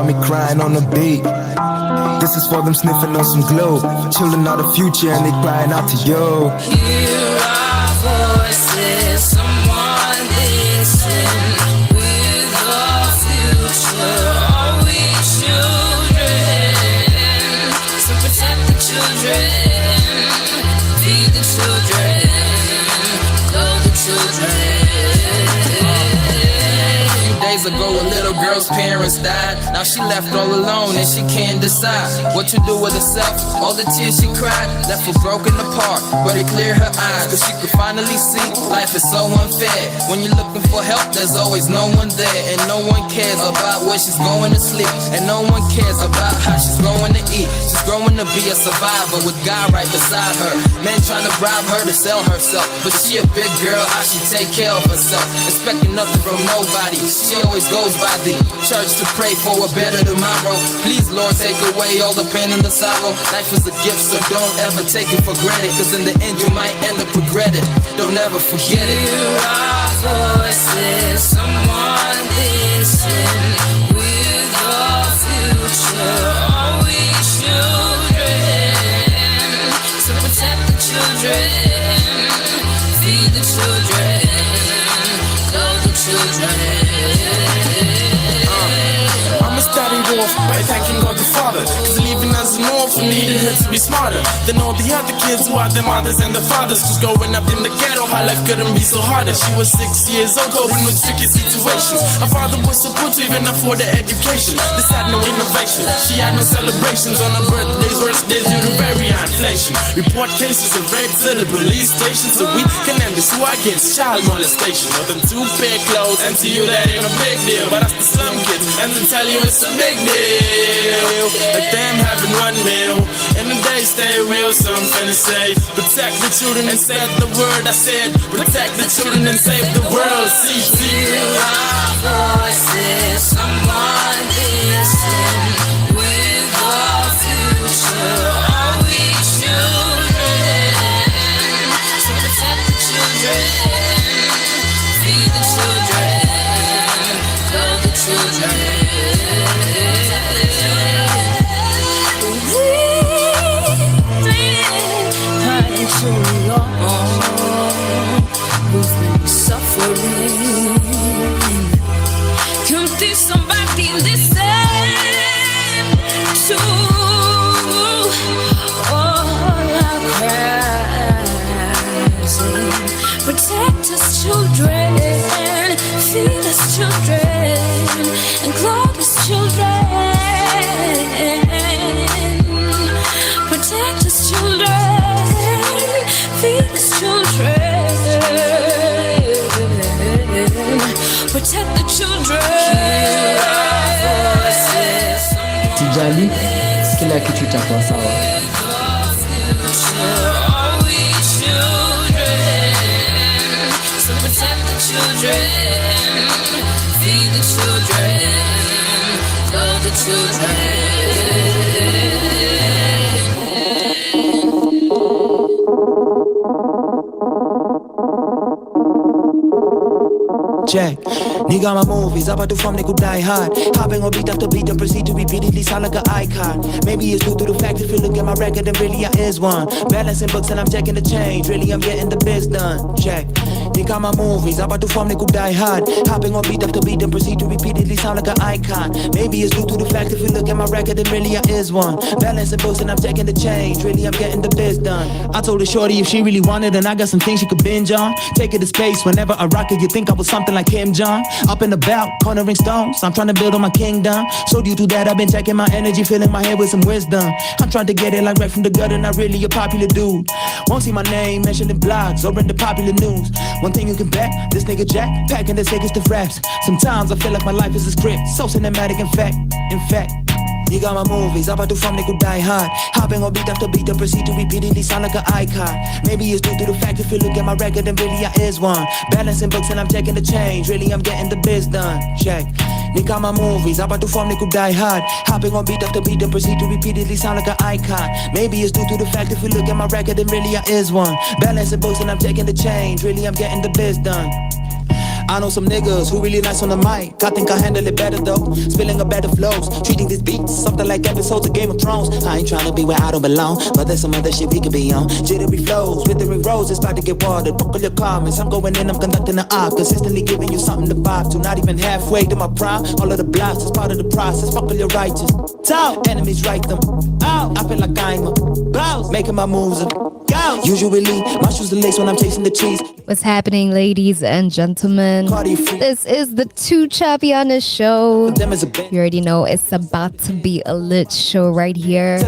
got me crying on the beat. This is for them sniffing on some glow. Children are the future and they crying out to you. Hear our voices, someone listen. We're the future, are we children? So protect the children, feed the children, love the children. Days ago a little girl's parents died. Now she left all alone and she can't decide what to do with herself. All the tears she cried left her broken apart, but it cleared her eyes, cause she could finally see life is so unfair. When you're looking for help, there's always no one there, and no one cares about where she's going to sleep, and no one cares about how she's going to eat. She's growing to be a survivor with God right beside her. Men trying to bribe her to sell herself, but she a big girl, how she take care of herself, expecting nothing from nobody. She always goes by the church to pray for a better tomorrow. Please, Lord, take away all the pain and the sorrow. Life is a gift, so don't ever take it for granted, cause in the end you might end up regretting. Don't ever forget it. Hear our voices, someone listen. We're the future, are we children? So protect the children, feed the children, love the children. I'ma start it off by thanking God the Father, cause leaving us an orphan needed her to be smarter than all the other kids who are their mothers and their fathers. Cause growing up in the ghetto, her life couldn't be so harder. She was 6 years old, coping with tricky situations. Her father was supposed to even afford her education. This had no innovation, she had no celebrations on her birthdays, worst days due to very high inflation. Report cases of rape to the police station, so we can end this war against child molestation. Nothing to pay clothes, and to you that ain't a big deal, but that's the slum kids, and to tell you it's a big deal. Like them having 1 meal, and the day stay real, so I'm finna say, protect the children and save the word. I said, protect the children and save the world. CC. Hear our voices, someone listen. We're the future, are we children? So protect the children, feed the children, love the children. So long we've been suffering. Can't see somebody listen to all our cries. Protect us children, feed us children, and clothe us children. Protect us children, feed us children, protect the children. Sijali, kila kitu itakuwa sawa. Are we children? So protect the children, feed the children, love the children. Check. Nigga, my movies, about to form, they could die hard. Hopping on beat after beat and proceed to repeatedly sound like an icon. Maybe it's due to the fact if you look at my record, then really I is one. Balancing books and I'm checking the change, really I'm getting the biz done. Check. Nigga, my movies, about to form, they could die hard. Hopping on beat after beat and proceed to repeatedly sound like an icon. Maybe it's due to the fact if you look at my record, then really I is one. Balancing books and I'm checking the change, really I'm getting the biz done. I told her shorty if she really wanted, then I got some things she could binge on. Take it to space whenever I rock it, you think I was something like Kim Jong. Up and about, cornering stones, I'm trying to build on my kingdom. So due to that, I've been checking my energy, filling my head with some wisdom. I'm trying to get it like right from the gutter, not really a popular dude. Won't see my name mentioned in blogs or in the popular news. One thing you can bet, this nigga Jack, packing the sickest of raps. Sometimes I feel like my life is a script, so cinematic in fact. You got my movies, about to form, they could die hard. Hopping on beat after beat and proceed to repeatedly sound like an icon. Maybe it's due to the fact if you look at my record, then really I is one. Balancing books and I'm checking the change, really I'm getting the biz done. Check. Nigga, my movies, about to form, they could die hard. Hopping on beat after beat and proceed to repeatedly sound like an icon. Maybe it's due to the fact if you look at my record, then really I is one. Balancing books and I'm checking the change, really I'm getting the biz done. I know some niggas who really nice on the mic. I think I handle it better though. Spilling a better flows. Treating this beat something like episodes of Game of Thrones. I ain't trying to be where I don't belong, but there's some other shit we could be on. Jittery flows, withering roses, about to get watered. Buckle your comments, I'm going in, I'm conducting the op. Consistently giving you something to vibe to. Not even halfway to my prime. All of the blocks is part of the process. Buckle your righteous. Talk, enemies write them out. I feel like I'm a boss, making my moves up. Usually, my shoes are lace when I'm chasing the cheese. What's happening, ladies and gentlemen? This is the Tuchapiane show. You already know it's about to be a lit show right here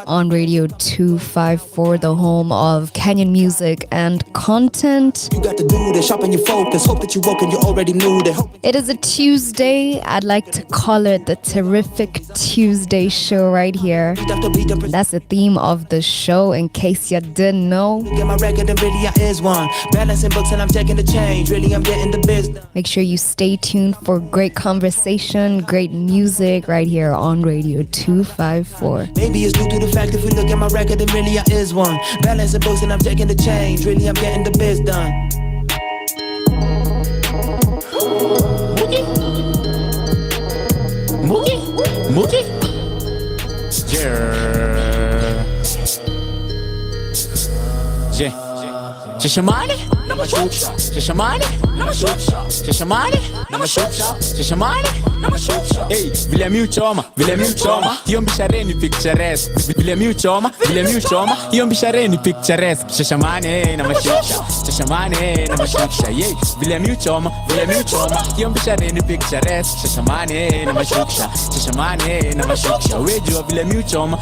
on Radio 254, the home of Kenyan music and content. You got to do this, sharpen your focus. Hope that you woke and you already knew that. It is a Tuesday. I'd like to call it the Terrific Tuesday show right here. That's the theme of the show, in case you didn't know. Get my record and really I is one. Balancing books and I'm taking the change. Really I'm getting the business. Make sure you stay tuned for great conversation, great music right here on Radio 254. Maybe it's due to the fact if we look at my record and really I is one. Balancing books and I'm taking the change. Really I'm getting the biz done. Mookie? Tuchapiane? Hey, vile mi uchoma, hiyo mbishareni picturesque. Vile mi uchoma, hiyo mbishareni picturesque. Tuchapiane na mashukisha, yeah. Vile mi uchoma, hiyo mbishareni picturesque. Tuchapiane na mashukisha, wejua vile mi uchoma,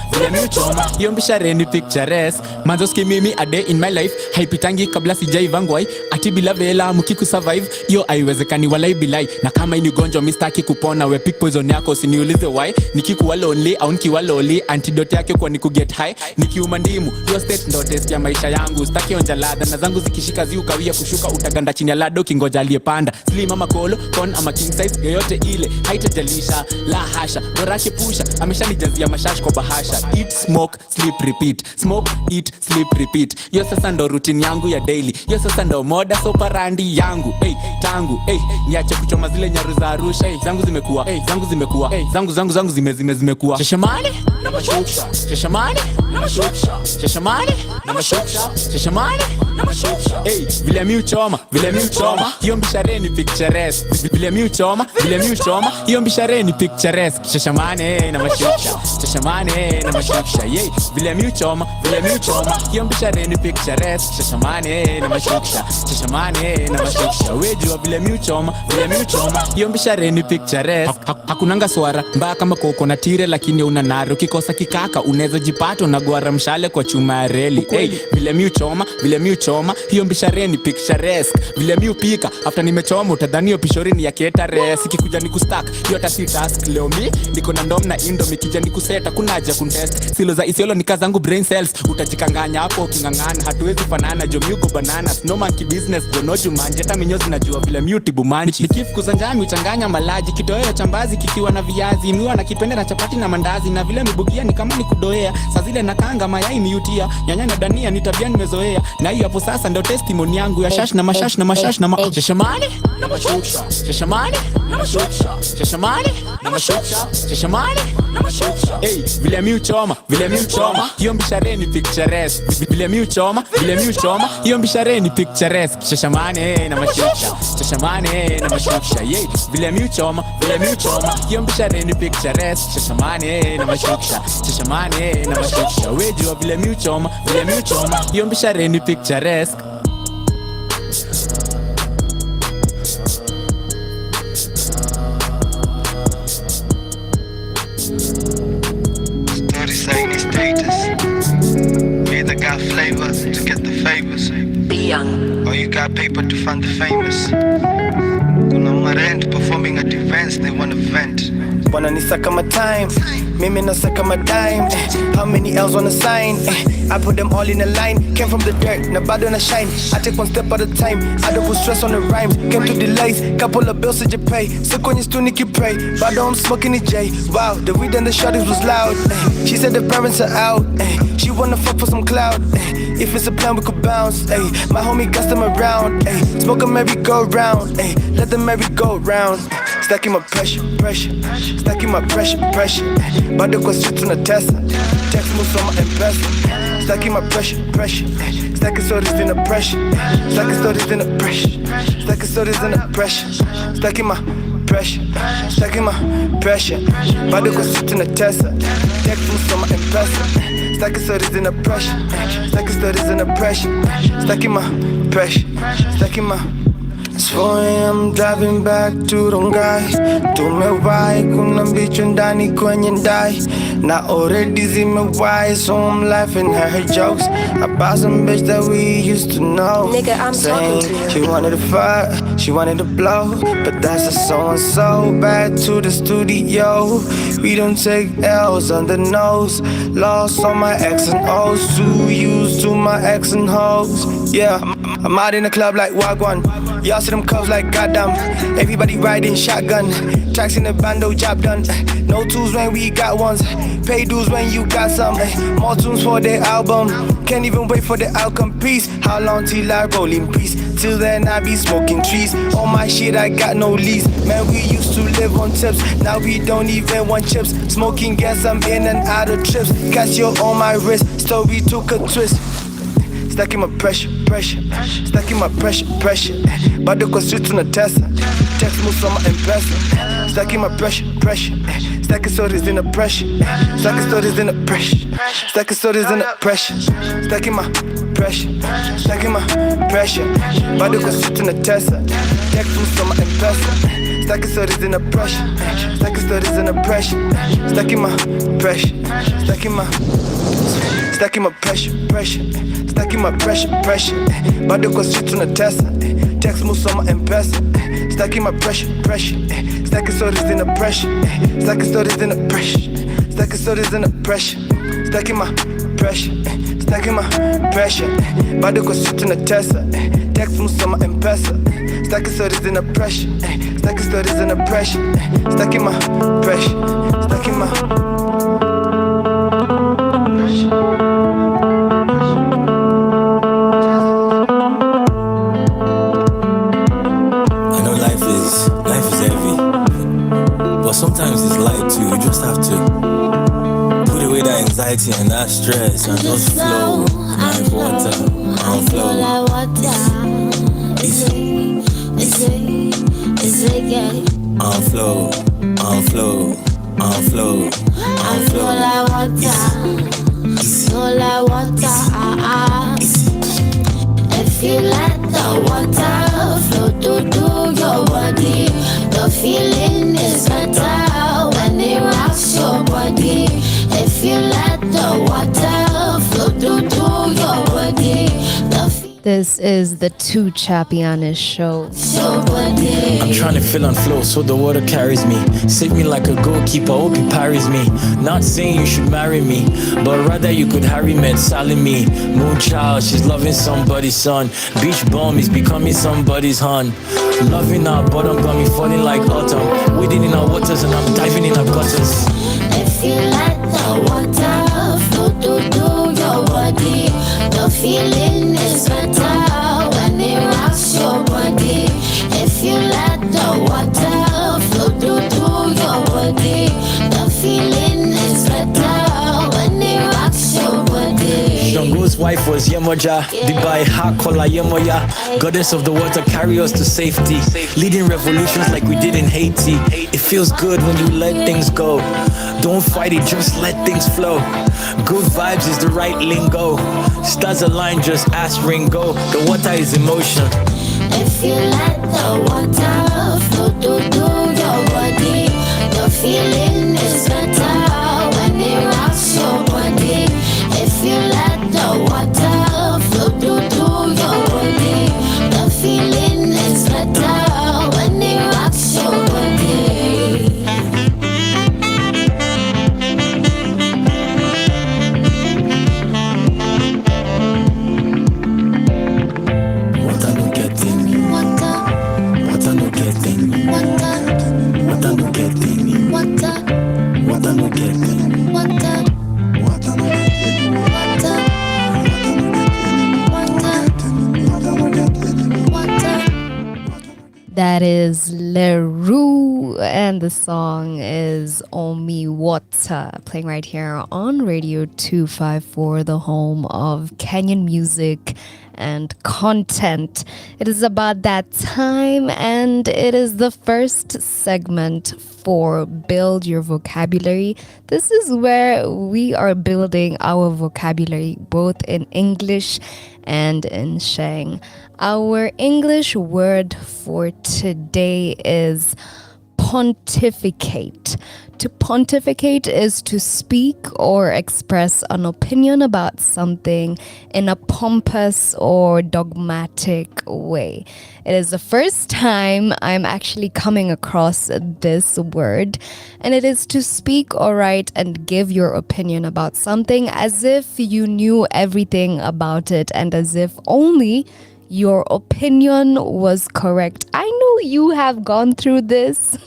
hiyo mbishareni picturesque. Manzoski mimi a day in my life, haipitangi kabla sijaivangwai. Ati bila vela mukiku survive, yo haiwezekani walai bilai. Na kama ini gonjwa mistaki kupona, we pick poison yako usiniulize why. Nikikuwa lonely au nikiwa loli, antidote yake kwa niku get high. Nikiuma ndimu, yo state ndo test ya maisha yangu. Staki onja ladha na zangu zikishika ziukawia kushuka, utaganda chini ya lado kingoja aliyepanda. Slim ama kolo, con ama king size, yoyote ile haitajalisha. La hasha, borake pusha, ameshanijazia mashash kwa bahasha. Eat, smoke, sleep, repeat. Smoke, eat, sleep, repeat. Yo sasa ndo routine yangu ya daily. Yo sasa ndo moda soparandi yangu. Hey, tangu, hey, niache kuchoma zile nyaru za Arusha. Hey, zangu zimekuwa. Hey, zangu zimekuwa. Tuchapiane na mashukisha. Hey, vile mi uchoma, hiyo mbishareni picturesque. Vile mi uchoma, hiyo mbishareni picturesque. Tuchapiane na mashukisha, yeah. Vile mi uchoma, hiyo mbishareni picturesque. Tuchapiane na mashukisha, wejua vile mi uchoma, hiyo mbishareni picturesque. Hakunanga swara mbaya kama koko na tire, lakini una naro kikosa kikaka, unaweza jipata unagwara mshale kwa chuma ya reli. Hey, vile mi uchoma, hiyo mbishareni picturesque. Vile mi upika after nimechoma, utadhani hiyo pishorini ya ketare. Sikikuja ni kustack, hiyo tasi task. Leo mi niko na ndom na indomie, kija ni kuseta kuna haja contest. Silo za isiolo ni kazangu brain cells, utajikanganya hapo kingangana. Hatuwezi fanana jo miuko banana, no monkey business donoju manjeta minyozi najua vile mi utibu manchi. Nikifu kuzanjami uchanganya malaji, kitoweo chambazi kikiwa na viazi, miwa na kipende na chapati na mandazi. Na vile mibugia ni kama ni kudoea, saa zile na kanga mayai miutia, nyanya na dania ni tabia nimezoea. Na hiyo hapo sasa ndo testimony yangu ya shash na mashash na Tuchapiane na mashukisha. Hey, vile mi uchoma, hiyo mbishareni picturesque. Vile mi uchoma, hiyo mbishareni picturesque. Tuchapiane na mashukisha, yeah. Vile mi uchoma, hiyo mbishareni picturesque. Tuchapiane na mashukisha, wejua vile mi uchoma, hiyo mbishareni picturesque. Either got flavor to get the favors, or you got paper to fund the famous. Kuna marent performing at events, they wanna vent. wananisaka my time, mimi nasaka my dime. How many L's on the sign? I put them all in a line. Came from the dirt, na bado na shine. I take one step at a time. I don't put stress on the rhymes. Came to delays, couple of bills that you pay. So when you still need to pray, bado I'm smoking the J. Wow, the weed and the shorties was loud. She said the parents are out. She wanna fuck for some clout. If it's a plan, we could bounce. My homie got them around. Smoke a merry-go-round. Let the merry-go-round. Stacking my pressure. Stacking my pressure. Bado go straight to the Tesla. Text moves on my investor. Stacking my pressure. Stacking stories in the pressure. Stacking stories in the pressure. Stacking stories in the pressure. Stacking my pressure. Stacking my pressure. Bado go straight to the Tesla. Text moves on my investor. Stacking stories in the pressure. Stacking stories in the pressure. Stacking my pressure. Stacking my. It's 4 a.m. driving back to Rongai. Tumewahi kuna mbicho ndani kwenye ndai. Na already zimewahi, so I'm laughing at her jokes about some bitch that we used to know. Nigga, I'm saying talking to you. she wanted to fuck, she wanted to blow, but that's a so-and-so. Back to the studio. We don't take L's on the nose. Lost on my X and O's. Too used to my X and hoes. Yeah, I'm out in the club like Wagwan. Y'all see them cuffs like goddamn. Everybody riding shotgun. Tracks in the bando, job done. No tools when we got ones. Pay dues when you got some. More tunes for the album. Can't even wait for the outcome. Peace. How long till I roll in peace? Till then I be smoking trees. On my shit I got no lease. Man, we used to live on tips. Now we don't even want chips. Smoking gas, I'm in and out of trips. Casio on my wrist. Story took a twist. Stacking my pressure. Stacking my pressure. Bado go straight to the Tesla. Text moves on my investor. Stacking my pressure. Stacking stories in the pressure. Stacking stories in the pressure. Stacking stories in the pressure. Stacking my pressure. Stacking my pressure. Bado go straight to the Tesla. Text moves on my investor. Stacking stories in the pressure. Stacking stories in the pressure. Stacking my pressure. Stacking my pressure. Stacking my pressure. Bado go straight to the Tesla. Text moves on my investor. Stacking my pressure. Stacking stories in the pressure. Stacking stories in the pressure. Stacking stories in the pressure. Stacking my pressure. Stacking my pressure. Bado go straight to the Tesla. Text moves on my investor. Stacking stories in the pressure. Stacking stories in the pressure. Stacking my pressure. Stacking my pressure. Sometimes it's light too, you just have to put away that anxiety and that stress and just flow like water and flow. Easy. And flow. If you let the water flow through your body, the feeling is better when it rocks your body. If you let the water flow through your body, This is the Tuchapiane show. I'm trying to feel and flow so the water carries me. Save me like a goalkeeper, hope he parries me. Not saying you should marry me, but rather you could Harry met Sally me. Moon child, she's loving somebody's son. Beach bum is becoming somebody's hun. Loving our bottom got me falling like autumn. Wading in our waters and I'm diving in our gutters. If you let the water flow through your body, the feeling is better when it rocks your body. If you let the water flow through your body, the feeling is better when it rocks your body. Shango's wife was Yemoja, Dubai Hakola Yemoya. Goddess of the water, carry us to safety. Leading revolutions like we did in Haiti. It feels good when you let things go. Don't fight it, just let things flow. Good vibes is the right lingo. Stars align, just ask Ringo. The water is emotion. If you let the water flow through your body, the feeling is better when it rocks your body. If you let the water flow through your body, the feeling is better when it rocks your body. no get them. Water. Water no get them. Water. That is Leroux, and the song is Omi Water, playing right here on Radio 254, the home of Kenyan music and content. It is about that time, and it is the first segment for Build Your Vocabulary. This is where we are building our vocabulary both in English and in Sheng. Our English word for today is pontificate. To pontificate is to speak or express an opinion about something in a pompous or dogmatic way. It is the first time I'm actually coming across this word, and it is to speak or write and give your opinion about something as if you knew everything about it and as if only your opinion was correct. I know you have gone through this.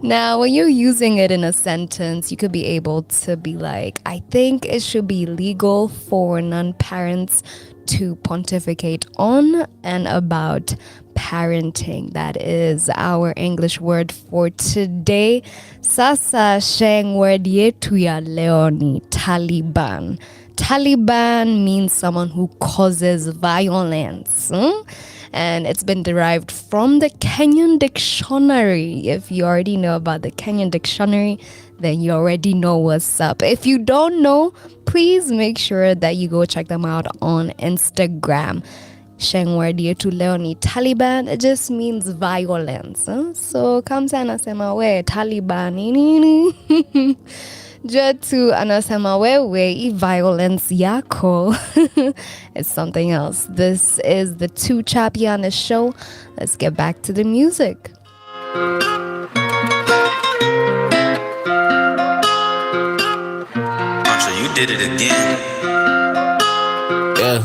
Now, when you're using it in a sentence, you could be able to be like, I think it should be legal for non-parents to pontificate on and about parenting. That is our English word for today. Sasa Sheng word yetu ya leo ni Taliban. Taliban means someone who causes violence. And it's been derived from the Kenyan dictionary. If you already know about the Kenyan dictionary, then you already know what's up. If you don't know, please make sure that you go check them out on Instagram. Sheng word yetu leo ni Taliban. It just means violence. So kamsa anasema we Taliban nini. Jetu anasema wewe violence yako is something else. This is the Tuchapiane show. Let's get back to the music. Macho, you did it again. Yeah.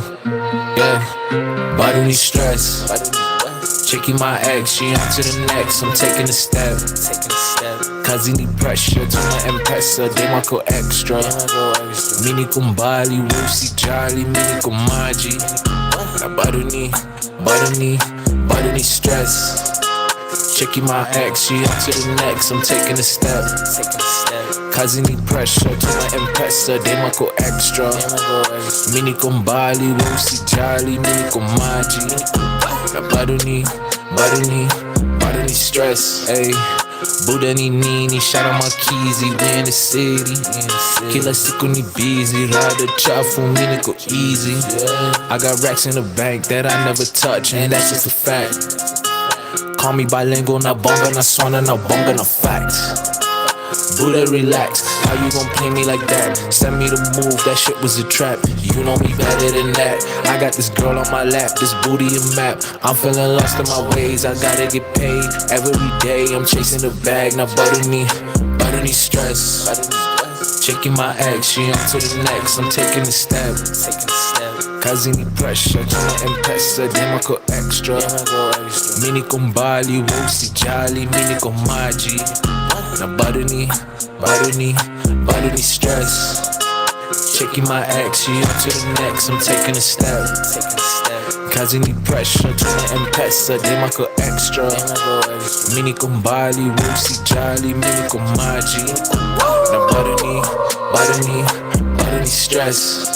Bodily stress. Checking my ex, she on to the next. I'm taking a step. Kazi ni pressure, tuna M-Pesa, dema ko extra. Mini kumbali, wusi jali, mini kumaji. Na bado ni stress. Checking my ex, she on to the next. I'm taking a step. Kazi ni pressure, tuna M-Pesa, dema ko extra. Mini kumbali, wusi jali, mini kumaji. Na bado ni stress, ayy. Buddha ni nini, shout out my keys, we in the city. Kila siku ni busy, ride chafu, mi niko easy. I got racks in the bank that I never touch, and that's just a fact. Call me bilingual, na bonga, na swana, na bonga, na facts. Buddha, relax, how you gon' play me like that? Send me the move, that shit was a trap. You know me better than that. I got this girl on my lap, this booty a map. I'm feeling lost in my ways, I gotta get paid. Every day I'm chasing the bag, now butter me stress. Checking my ex, she on to the next. I'm taking a step. Kazi ni pressure, tuna M-Pesa, dema ko extra. Mini kumbali, wusi jali, mini kumaji. Na bado ni stress. Checking my ex, she on to the next. I'm taking a step. Kazi ni pressure, tuna M-Pesa, dema ko extra. Mini kumbali, wusi jali, mini kumaji. Na bado ni stress.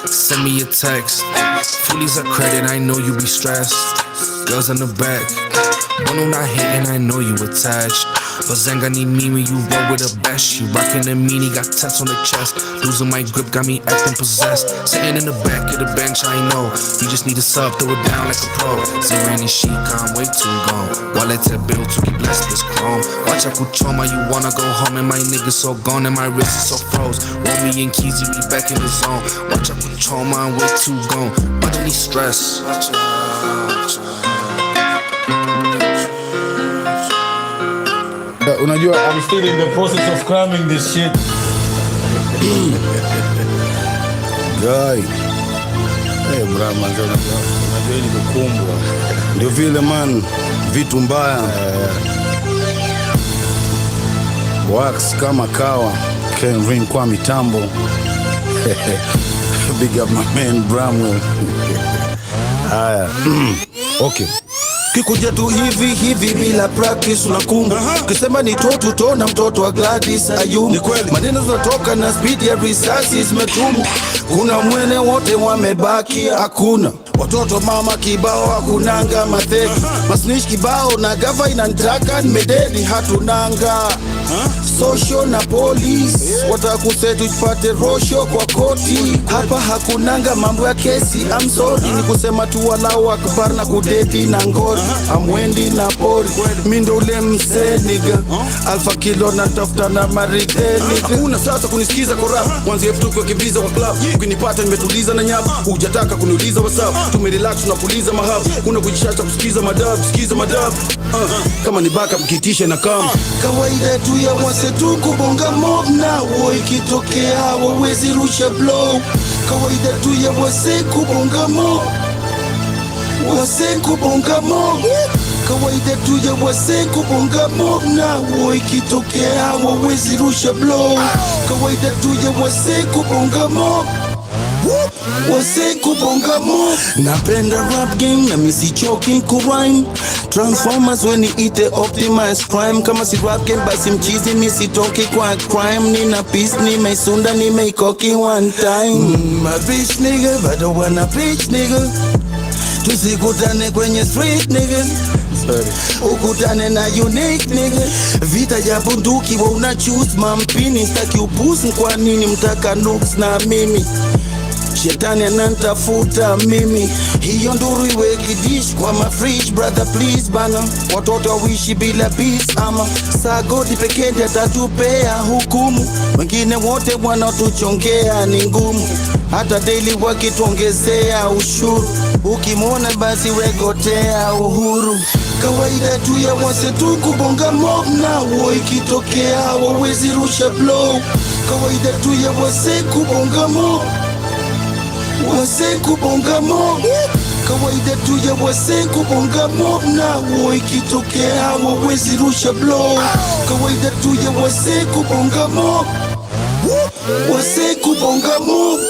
Send me a text. Fullies are credit, I know you be stressed. Girls in the back, one who not hating, I know you attached. Bazenga ni mimi, you roll with the best. You rockin' the meanie, got tats on the chest. Losing my grip, got me acting possessed. Sitting in the back of the bench, I know. You just need a sub, throw it down like a pro. Zero any sheet, can't wait too gone. Wallet to build to be blessed this chrome. Watch out, Kuchoma, you wanna go home, and my niggas so gone, and my wrist is so froze. Want me and Keezy, we back in the zone. Watch out, Kuchoma, I'm way too gone. But don't need stress. Unajua, I'm still in the process of cramming this shit. Guy. Hey brama, unajua ni kukumbwa. Ndio vile man, vitu mbaya. Wax kama kawa, Ken Ring kwa mitambo. Big up my man Bramwell. Haya. Okay. Kikuja tu hivi bila practice unakumbu. Ukisema ni totu tona mtoto wa Gladys Ayumu. Maneno zinatoka na speed ya risasi zimetumu. Kuna mwene wote wamebaki hakuna. Watoto mama kibao hakunanga matheki. Masnish kibao na gava inantaka nimededi hatunanga. Social na police watakusetu tupate rosho kwa koti. Hapa hakunanga mambo ya kesi. I'm sorry ni kusema tu walau akbar na kudeti na ngori. Amwendi na pori mindo ule mse niga. Alpha kilo na tafuta na marige niga. Hakuna sasa kunisikiza kwa rap. Mwanzi F2 kwa kibiza kwa club. Ukinipata nimetuliza na nyabu. Hujataka kuniuliza what's up. Tumerelax tunapuliza mahabu. Kuna kujishasha kusikiza madabu. Sikiza madabu kama ni baka mkitishe na kama kawaida tu ya wase tu kubonga mob na wo ikitokea wawezi rusha blow. Kawaida tu ya wase kubonga mob. Wase kubonga mob. Kawaida tu ya wase kubonga mob na wo ikitokea wawezi rusha blow. Kawaida tu ya wase kubonga mob. Wase kubonga mob. Napenda rap game na misi choking kurime. Transformers when ite optimize crime. Kama si rap game basi mchizi misi toki kwa crime. Nina peace ni meisunda ni meikoki one time. My bitch nigga bado wana bitch nigga. Tusikutane kwenye street nigga. Ukutane na unique nigga. Vita ya bunduki wa una choose mampini. Staki upusi kwa nini mtaka nooks na mimi. Shetani ananitafuta mimi. Hiyo nduru iwe kidish kwa mafridge brother please bana. Watoto wawishi bila peace ama saa godi pekee ndiye atatupea hukumu. Wengine wote wanatuchongea ni ngumu. Hata daily wakituongezea ushuru. Ukimwona basi wegotea uhuru. Kawaida tu ya wase tu kubonga mob na wo ikitokea wawezi rusha blow. Kawaida tu ya wase kubonga mob. Wase kubonga mob. Kawaida tu ya wase kubonga mob na wo ikitokea wawezi rusha blow. Kawaida tu ya wase kubonga mob. Wase kubonga mob.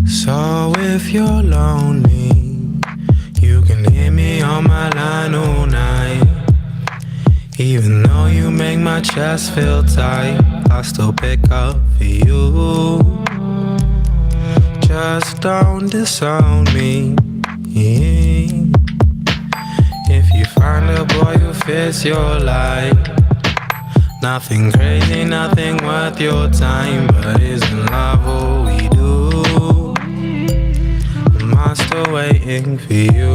So if you're lonely, you can hear me on my line all night. Even though you make my chest feel tight, I still pick up for you. Just don't disown me. If you find a boy who fits your life, nothing crazy, nothing worth your time, but isn't love all we do? I'm still waiting for you.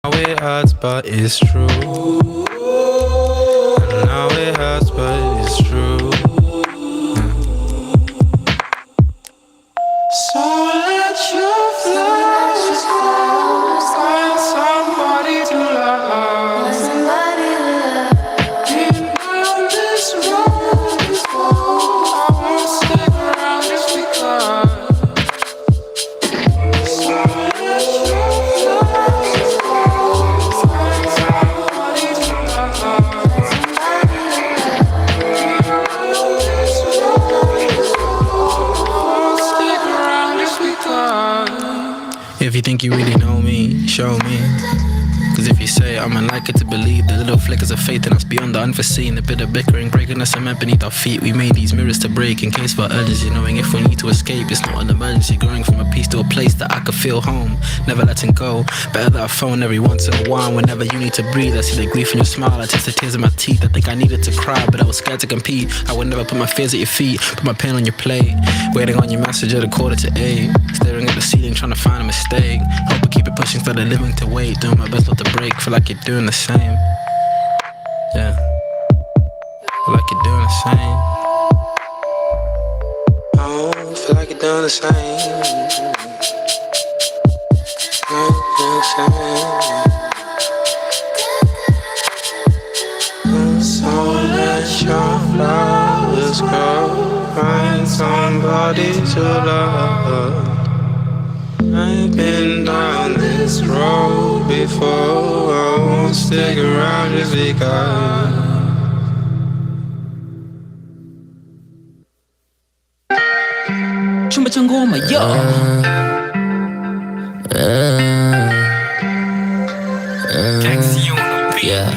I know it hurts, but it's true. I know it hurts, but it's true. So let your flowers fall. Find somebody to love. Keep down this road is cold. I won't stick around just because. So let your flowers fall. Find somebody to love. Keep down this road is cold. I won't stick around just because. If you think you really know me, show me. Cause if you say I'm unlikely to believe, the little flickers of faith in us beyond the unforeseen. A bit of bickering, breaking the cement beneath our feet. We made these mirrors to break in case for urgency, knowing if we need to escape, it's not an emergency. Growing from a piece to a place that I could feel home, never letting go. Better that I phone every once in a while. Whenever you need to breathe, I see the grief in your smile. I taste the tears in my teeth. I think I needed to cry, but I was scared to compete. I would never put my fears at your feet, put my pain on your plate. Waiting on your message at 7:45. Staring at the ceiling, trying to find a mistake. Hope I keep it pushing instead of living to wait. Doing my best not to break, feel like you're doing the same. Yeah, feel like you're doing the same. Oh, feel like you're doing the same. Doing the same. So let your flowers grow. Find somebody to love. I've been down this road before. I won't stick around just because. Chumba cha ngoma, yo. Yeah.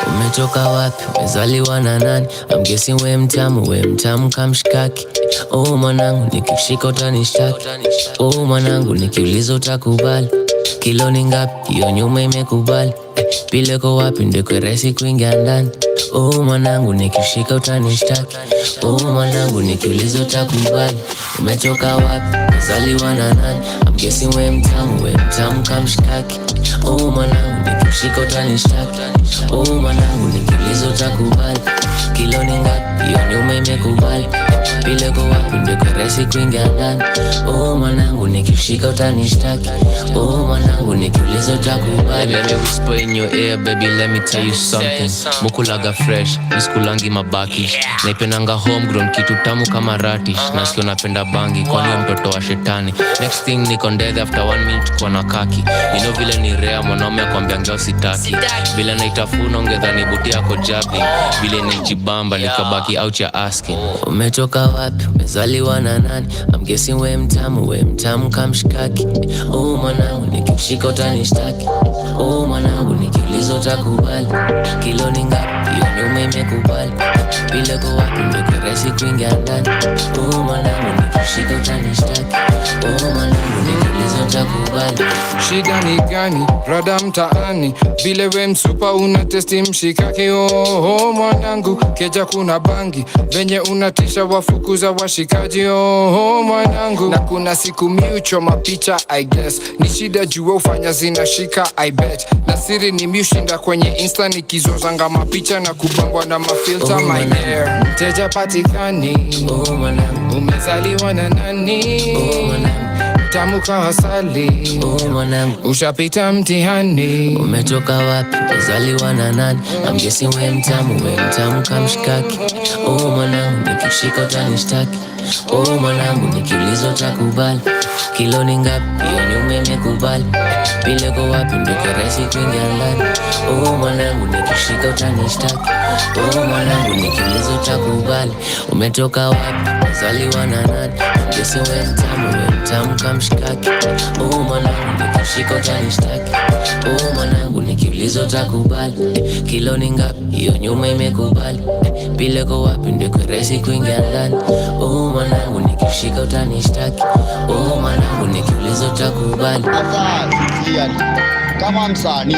Umetoka wapi? Umezaliwa na nani? I'm guessing we mtamu kamshikaki. Oh mwanangu nikishika utanishtaki. Oh mwanangu nikiuliza utakubali. Kilo ni ngapi? Hiyo nyuma imekubali. Pile kwa wapi? Ndekwe resi kuingia ndani. Oh mwanangu nikishika utanishtaki. Oh mwanangu nikiuliza utakubali. Umetoka wapi? Umezaliwa na nani? I'm guessing we mtamu kamshikaki. Oh mwanangu nikishika utanishtaki. Oh mwanangu nikiuliza utakubali. Kilo ni ngapi? Hiyo nyuma imekubali. Pile kwa wapi? Ndekwe resi kuingia ndani. Oh mwanangu nikishika utanishtaki. Oh mwanangu nikiuliza utakubali. Let me whisper in your ear, baby, let me tell you something. Mukulaga fresh, niskulangi mabaki. Naipendanga homegrown, kitu tamu kama radish. Nasikio napenda bangi, kwani yo mtoto wa shetani. Next thing niko ndege after 1 minute kwa na kaki. You know vile ni rare, mwanaume akwambia ngeo sitaki. Vile naitafuna ungedhani buti yako jabbing. Vile nijibamba, nikabaki out ya asking. Umetoka wapi? Umezaliwa na nani? I'm guessing we mtamu kamshikaki. Oh mwanangu nikishika utanishtaki. Oh mwanangu nikiuliza utakubali. Kilo ni ngapi? Hiyo nyuma imekubali. Pile kwa wapi? Ndekwe resi kuingia ndani. Oh mwanangu nikishika utanishtaki. Oh mwanangu nikiuliza utakubali. Shida ni gani? Rada mtaani. Vile we msupa unatesti mshikaki. Oh mwanangu, keja kuna bangi. Venye unatisha wafukuza washikaji. Oh mwanangu, na kuna siku miucho mapicha I guess. Ni shida jua ufanya zinashika I bet. Na siri ni miushinda kwenye Insta nikizozanga mapicha na kubangwa na mafilter my hair. Mteja patikani. Oh mwanangu, umezaliwa na nani? Oh mwanangu, tamu kwa asali. Oh mwanangu, ushapita mtihani. Umetoka wapi? Umezaliwa na nani? I'm guessing we mtamu kamshikaki. Oh mwanangu nikishika utanishtaki. Oh mwanangu nikiuliza utakubali. Kilo ni ngapi? Hiyo nyuma imekubali. Pile kwa wapi? Ndekwe resi kuingia ndani. Oh mwanangu nikishika utanishtaki. Oh mwanangu nikiuliza utakubali. Umetoka wapi? Umezaliwa na nani? I'm guessing we mtamu kamshikaki. Oh mwanangu nikishika utanishtaki. Oh mwanangu nikiuliza utakubali. Kilo ni ngapi? Hiyo nyuma imekubali. Pile kwa wapi? Ndekwe resi kuingia ndani. Oh mwanangu nikishika utanishtaki. Oh mwanangu nikiuliza utakubali. Kama msanii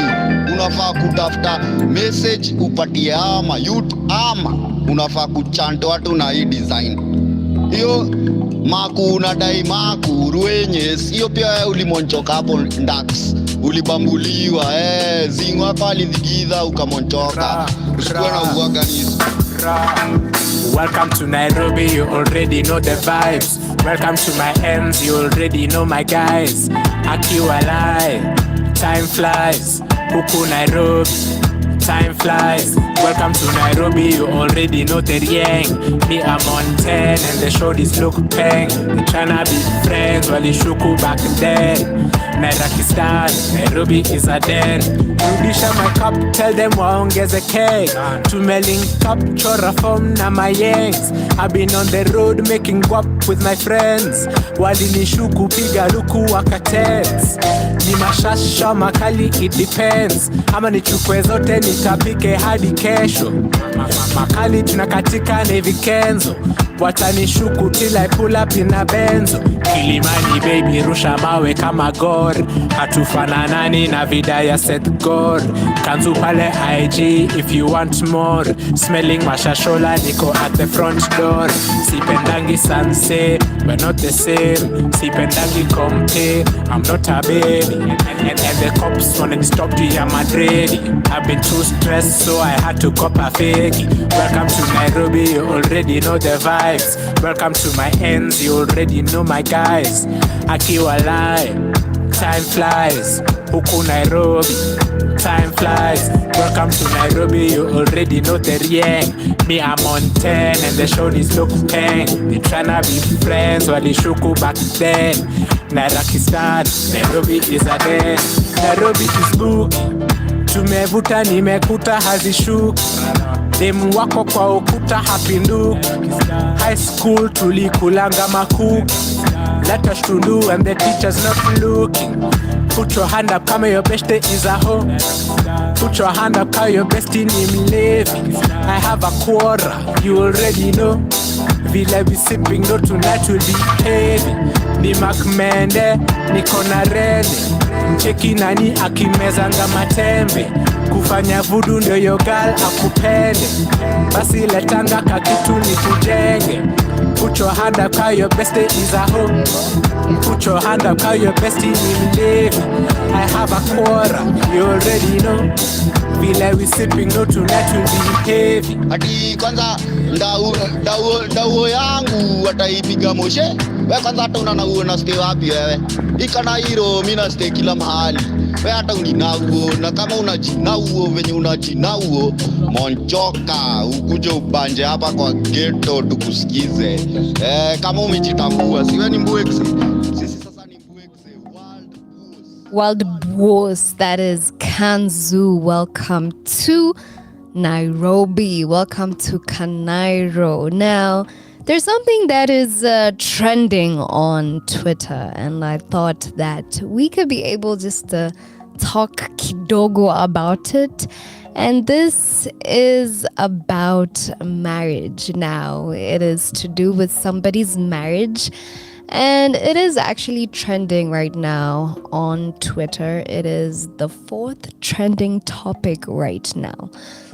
unafaa kutafuta message upatie ama youth, ama unafaa kuchant watu na hii design. Hiyo maku unadai maku ruenyes, hiyo pia ulimonchoka hapo ndax. Ulibambuliwa zingo hapa alidhigiza ukamonchoka. Usikuwa na uwaganizi. Welcome to Nairobi, you already know the vibes. Welcome to my ends, you already know my guys. Akiwalai, time flies. Huku Nairobi, Time flies. Welcome to Nairobi, you already know the yang. Me, I'm on 10 and the shorties look peng. They tryna be friends while you shuku back then. Nairakistan, Nairobi is a den. Rudisha my cup, tell them waongeze cake. Tumeling top, chora form na my yanks. I've been on the road making guap with my friends. Walinishuku piga luku wakatets. Ni mashasha makali, it depends. Ama nichukue zote nitapike hadi kesho. Makali tunakatika ni vikenzo. Watanishuku till I pull up in a benzo. Kilimani baby rusha mawe kama gor. Hatufananani na vida ya Seth God. Kanzu pale IG if you want more. Smelling mashashola niko at the front door. Sipendangi sanse, we're not the same. Sipendangi compare, I'm not a baby. And the cops wanna stop to ya Madrid. I've been too stressed so I had to cop a fake. Welcome to Nairobi, you already know the vibes. Welcome to my ends, you already know my guys. Akiwalai, time flies. Huku Nairobi, time flies. Welcome to Nairobi, you already know the yang. Me, I'm on 10 and the shorties look peng. They tryna be friends while they shuku back then. Nairakistan, Nairobi is a den. Nairobi is spooky. Tumevuta nimekuta hazishuki. Demu wako kwa ukuta hapinduki. High school tulikulanga makuki. Let us to do and the teacher's not looking. Put your hand up kama your best is a hoe. Put your hand up kama your best ni mlevi. I have a quarter, you already know. Vile be sipping, no tonight will be heavy. Ni makmende, ni konarene. Mcheki nani akimezanga matembe. Kufanya vudu ndio yo girl akupende. Basi letanga kakitu ni kujenge. Put your hand up kama your best is a hoe. Put your hand up kama your best ni mlevi. I have a quarter, you already know. Vile we sipping, no tonight will be heavy. Ati kwanza ndau yangu wataipiga moshe. Wewe kwanza hata unaona stay wapi wewe? Ikana hiro mimi na stay kila mahali. Wewe hata uninauo na kama unajinauo venye unajinauo monchoka ukuje ubanje hapa kwa ghetto tukusikize. Kama umejitambua si wewe ni mbwekse. Sisi sasa ni mbwekse Wild Boss, that is Kanzu. Welcome to Nairobi. Welcome to Kanairo. Now, there's something that is trending on Twitter, and I thought that we could be able just to talk kidogo about it. And this is about marriage. Now, it is to do with somebody's marriage. And it is actually trending right now on Twitter. It is the 4th trending topic right now.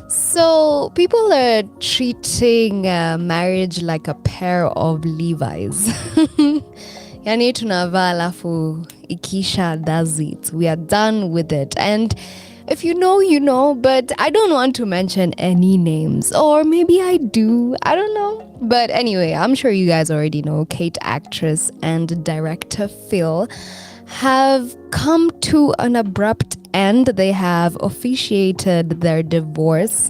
So people are treating marriage like a pair of Levi's. Yani tunavaa alafu ikisha does it. We are done with it. And if you know, you know, but I don't want to mention any names. Or maybe I do. I don't know. But anyway, I'm sure you guys already know Kate actress and director Phil have come to an abrupt end. They have officiated their divorce.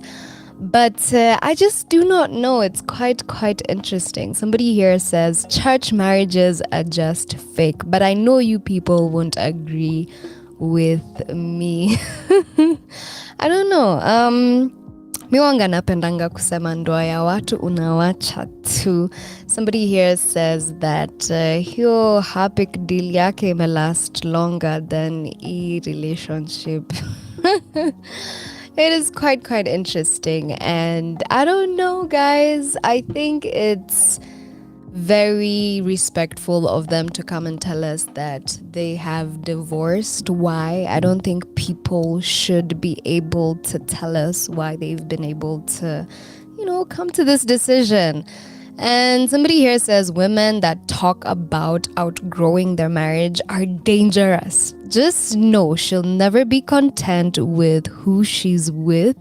But I just do not know. It's quite interesting. Somebody here says church marriages are just fake. But I know you people won't agree with me. I don't know. Mi wanga napendanga kusema ndoa ya watu unawacha tu. Somebody here says that hiyo Hapik deal yake ime last longer than e relationship. It is quite interesting, and I don't know, guys. I think it's very respectful of them to come and tell us that they have divorced. Why? I don't think people should be able to tell us why they've been able to, come to this decision. And somebody here says women that talk about outgrowing their marriage are dangerous. Just know she'll never be content with who she's with.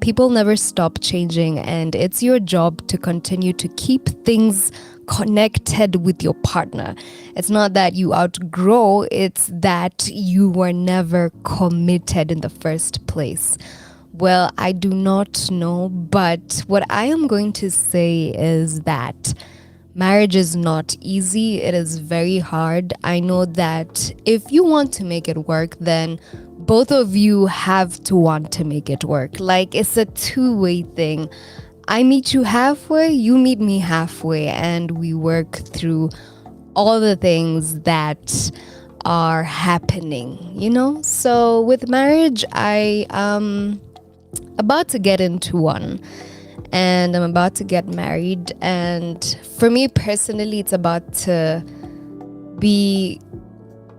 People never stop changing, and it's your job to continue to keep things connected with your partner. It's not that you outgrow, it's that you were never committed in the first place. Well, I do not know, but what I am going to say is that marriage is not easy. It is very hard. I know that if you want to make it work, then both of you have to want to make it work. Like, it's a two-way thing. I meet you halfway, you meet me halfway, and we work through all the things that are happening, you know? So with marriage, I am about to get into one, and I'm about to get married. And for me personally, it's about to be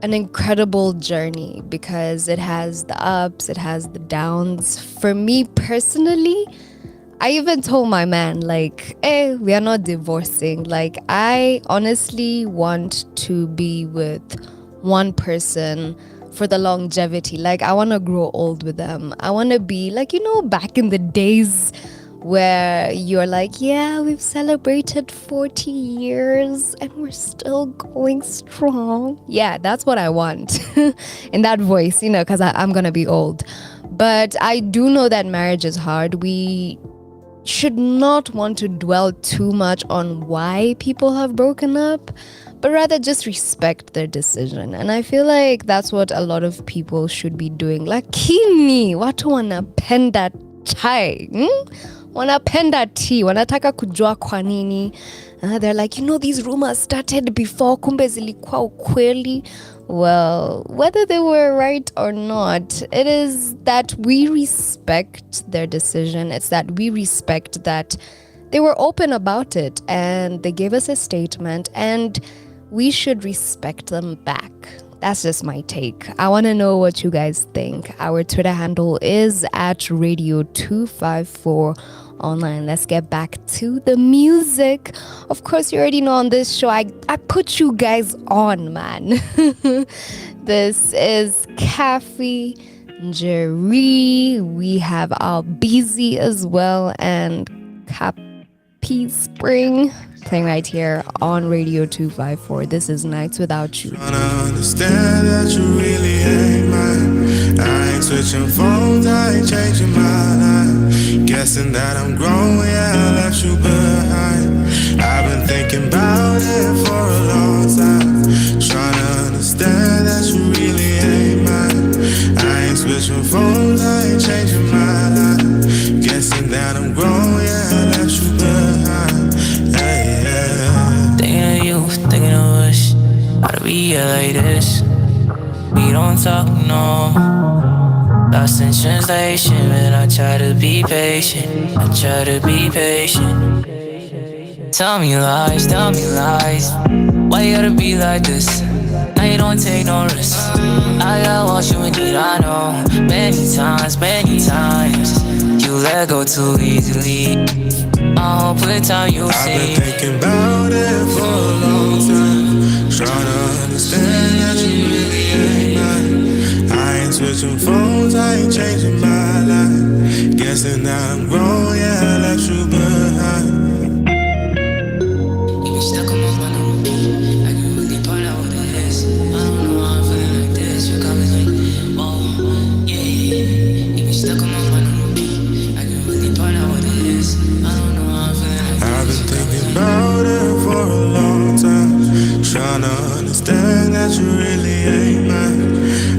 an incredible journey because it has the ups, it has the downs. For me personally, I even told my man, like, hey, we are not divorcing. Like, I honestly want to be with one person for the longevity. Like, I want to grow old with them. I want to be like, you know, back in the days where you're like, yeah, we've celebrated 40 years and we're still going strong. Yeah, that's what I want in that voice, you know, because I'm going to be old. But I do know that marriage is hard. We should not want to dwell too much on why people have broken up, but rather just respect their decision. And I feel like that's what a lot of people should be doing. Lakini watu wanapenda chai, wanapenda tea, wanataka kujua kwa nini. They're like, you know, these rumors started before, kumbe zilikuwa ukweli. Well, whether they were right or not, it is that we respect their decision. It's that we respect that they were open about it and they gave us a statement, and we should respect them back. That's just my take. I want to know what you guys think. Our Twitter handle is at Radio254 online. Let's get back to the music. Of course, you already know on this show, I put you guys on, man. This is Kathy, Jerry. We have our Busy as well, and Cappy Spring playing right here on Radio 254. This is Nights Without You. Trying to understand that you really ain't mine. I ain't switching phones, I ain't changing my line. Guessing that I'm grown, yeah, I left you behind. I've been thinking about it for a long time. Trying to understand that you really ain't mine. I ain't switching phones, I ain't changing my line. Guessing that I'm grown, yeah, I left you behind. Hey, yeah. Thinking of you, thinking of us. How to be here like this? We don't talk, no. Lost in translation, but I try to be patient. I try to be patient. Tell me lies, tell me lies. Why you gotta be like this? Now you don't take no risks. I got what you need, I know. Many times, you let go too easily. I hope with time you see. I've been thinking about it for a long time. Trying to understand that you really ain't mine. I ain't switching phones, I ain't changing my life. Guessing that I'm grown, yeah, I left you behind. You been stuck on my mind, I can really point out what it is. I don't know why I'm feeling like this. You're coming like, oh, yeah. You been stuck on my mind, I can really point out what it is. I don't know why I'm feeling like this. I've been thinking about it for a long time. Trying to understand that you really ain't mine.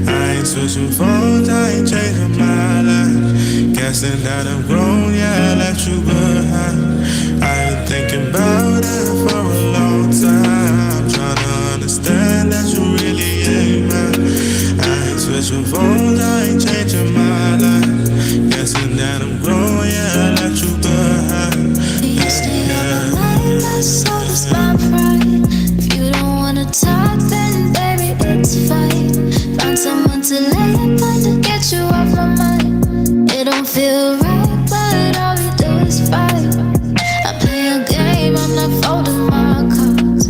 I ain't switching phones, I ain't changing my life. Guessing that I'm grown, yeah, I left you behind. I've been thinking about it for a long time. Trying to understand that you really ain't mine. I ain't switching phones, I ain't changing my life. Guessing that I'm grown, yeah, I left you behind. You stay on my mind, that's all that's my pride. If you don't wanna talk, then baby, it's fine. Found someone to lay upon to get you off my mind. It don't feel right, but all we do is fight. I play a game, I'm not folding my cards.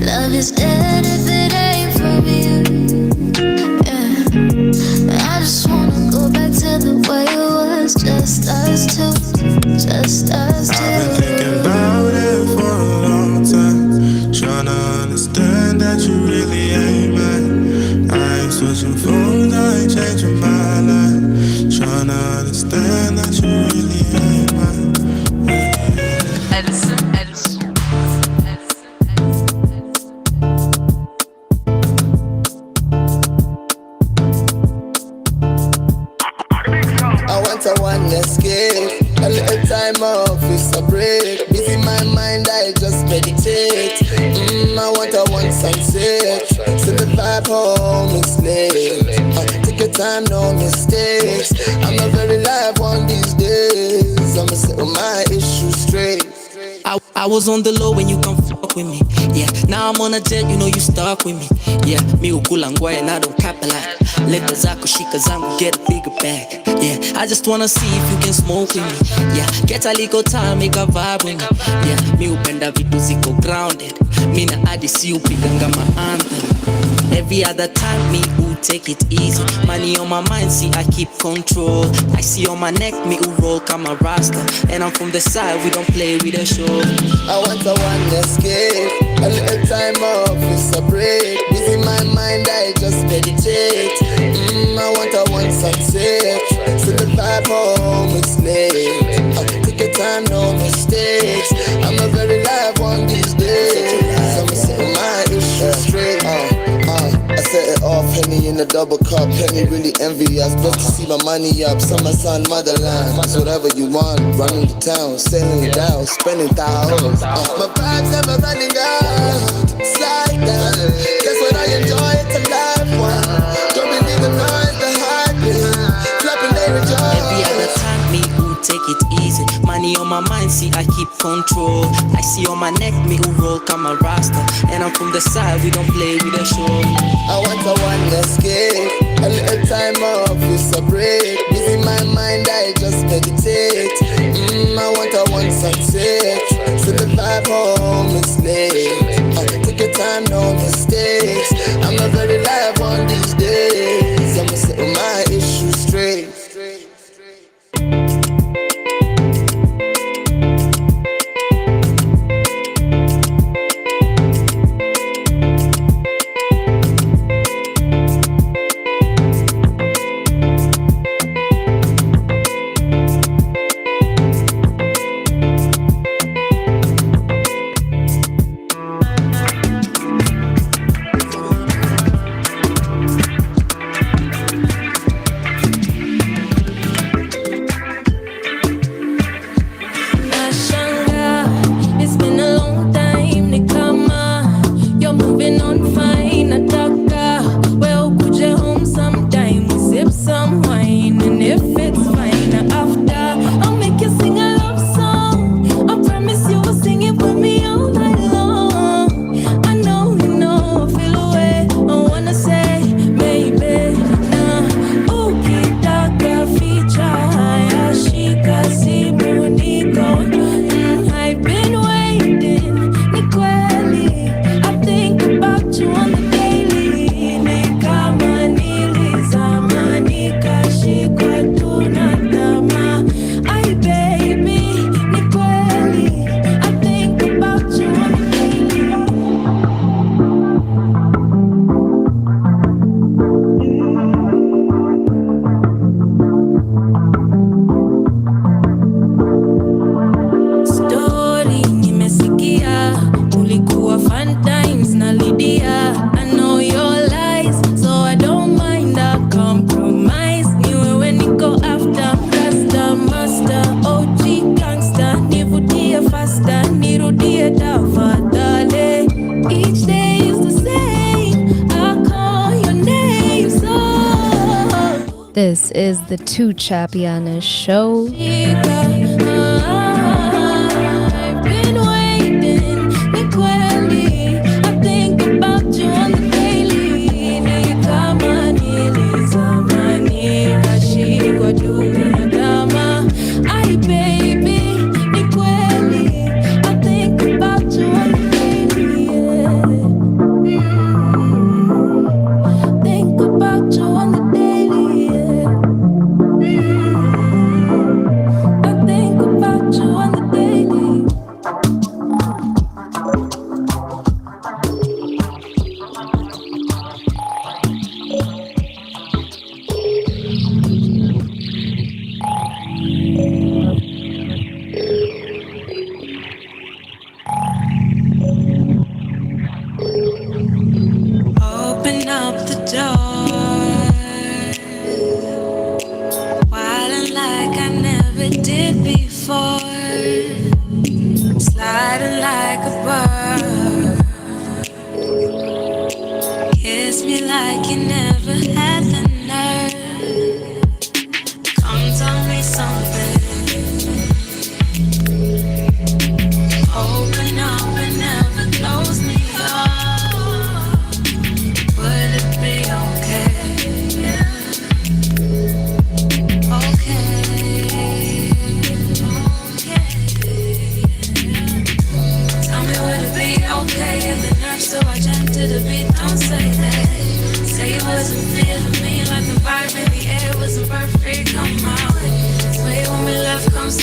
Love is dead if it ain't for you. Yeah, I just wanna go back to the way it was, just us two, just us two. I've been thinking about it for a long time. Trying to understand that you really ain't mine. I ain't switching phones, I ain't changing my life. Trying to understand want a one escape. A little time off is a break. Busy my mind, I just meditate. I want a one sunset. Send the vibe home, it's late. Take your time, no mistakes. I'm a very live one these days. I'ma settle my issues straight. I was on the low when you come fuck with me. Yeah, now I'm on a jet, you know you stuck with me. Yeah, me ukula ngwai and I don't cap a lot. Leta zako shika zangu, get a bigger bag. Yeah, I just wanna see if you can smoke with me. Yeah, get a little time, make a vibe with me. Yeah, me upenda vitu ziko grounded. Me na adi si upiganga ma anthem. Every other time me who take it easy. Money on my mind, see I keep control. I see on my neck, me who roll come a rasta. And I'm from the side, we don't play with the show. I want a one escape. A little time off is a break. Busy my mind, I just meditate. I want a one sunset. So the vibe home, it's late. Take your time, no mistakes. I'm a very live one these days. I'ma set my issues straight. I set it off, Henny in a double cup. Henny really envious, but to see my money up. Summer sun, motherland, whatever you want. Running the town, sailing it down, spending thousands. My vibes never running out. Slide down, that's what I enjoy. It's a life one. Don't believe the noise, the hype, flapping they rejoice. Every other time me who take it easy. Money on my mind, see I keep control. I see on my neck, me who roll come a rasta. And I'm from the side, we don't play with the show. I want a one escape. A little time off is a break. Busy my mind, I just meditate. I want a one sunset. So the vibe home is late. Take your time, no mistakes. I'm a very live one these days. I'ma settle my issues straight. This is the Tuchapiane show. I've been waiting, Nikweli. I think about you on the daily. Nikamani, Lizamani, Ashikwa Duminadama. Ay, baby, Nikweli. I think about you on the daily. Think about you on the daily. I think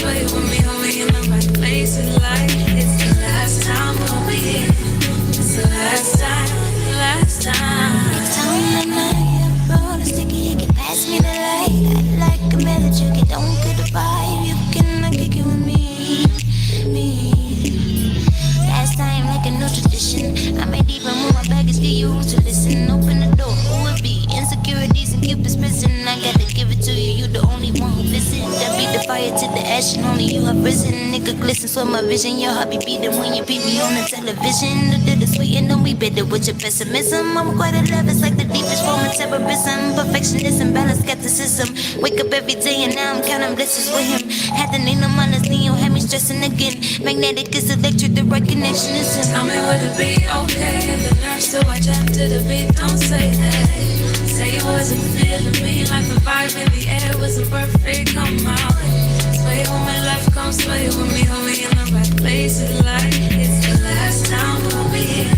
sway with me, hold me in the right places. Like it's the last time we'll be here. It's the last time. Next time I'm not roll a sticky, you can pass me the light. I like a message, you get don't get the vibe. You cannot kick it with me. Last time like a new tradition. I might even move my baggage, get you to listen. Open the door, who would be? Insecurities and keep us missing. I gotta give it to you, you the only one who listen. That be the fire to the ash and only you have risen. Nigga glisten, so my vision. Your hobby beating when you beat me on the television. The did the sweet and don't be bitter with your pessimism. I'm quite a love, it's like the deepest form of terrorism. Perfectionism, balance, skepticism. Wake up every day and now I'm counting blessings with him. Had the name of mine, Neo had me stressing again. Magnetic is electric, the right connection is him. Tell me would it be okay if the nerves to watch after the beat? Don't say that. Say you wasn't feeling me like the vibe in the air wasn't perfect. Come out, sway on my left, come sway with me, hold me in the right places. Like it's the last time we'll be here.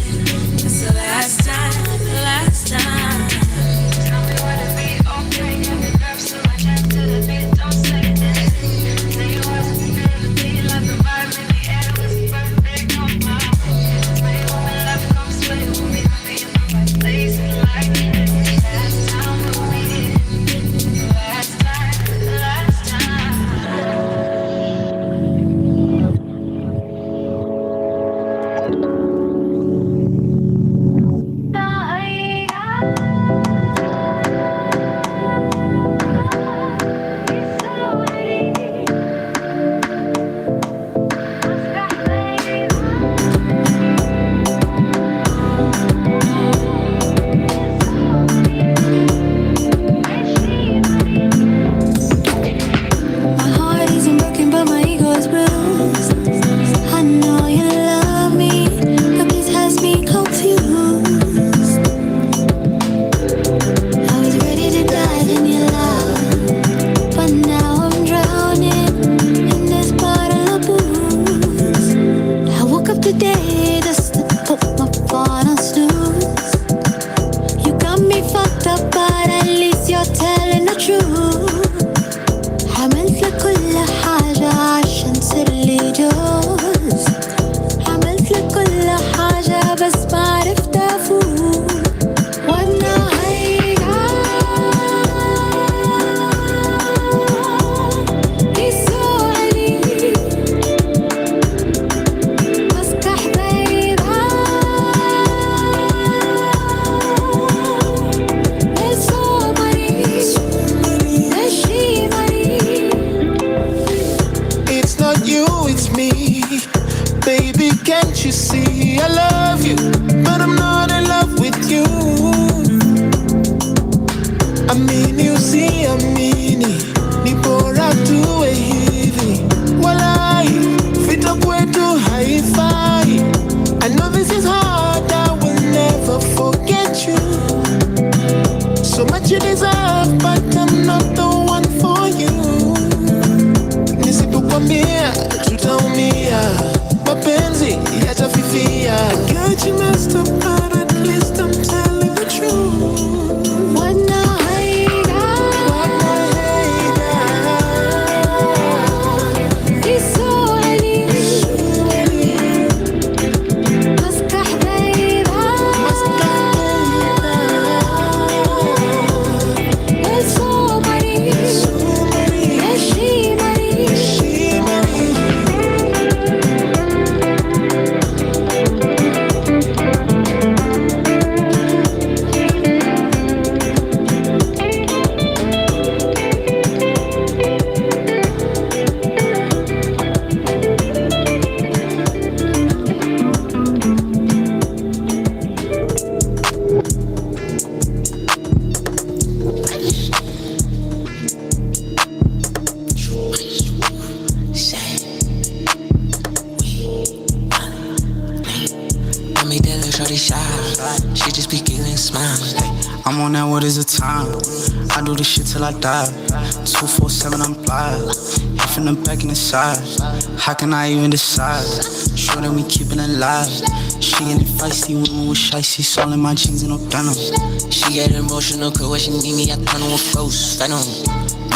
It's the last time, the last time. Tell me would it be okay if the nerves to watch after the beat? Don't say that. Say you wasn't feeling me like the vibe in the air wasn't perfect. Come out, sway on my left, come sway with me, hold me in the right places. Like it's the last time we'll be here. The last time, the last time. My heart isn't broken, but my ego is bruised. I know you love me, but this has me confused. I was ready to dive in your love, but now I'm drowning in this bottle of booze. I woke up today just to put my phone on snooze. You got me fucked up, but at least you're telling the truth. عملت لك كل حاجة عشان تصيرلي جوز. عملت لك كل حاجة بس ما عرفت أفوق. وأنا هيجان يسوعني مسكح بعيدان يسوعني نشيمني. It's not you, it's me. Baby, can't you see I love you, but I'm not in love with you. I mean, you see, I mean it. Ni bora tuwe hivi. Walai, fita kwetu haifai. I know this is hard, I will never forget you. So much you deserve, but I'm not the one for you. Nisipokwambia tutaumia, mapenzi yatafifia. I got you messed up, but at least I'm telling the truth. وأنا هيجان يسوعني مسكح بعيدان يسوعني نشيمني. I made that little shorty shy. She just be giggling, smiling. I'm on that, what is the time? I do this shit till I die. 247, I'm fly. Hit from the back and the side. How can I even decide? Sure that we keep it alive. She getting feisty, women with shiesty. All in my jeans and no denim. She get emotional, cause when she need me, I turn on a ghost. Venom.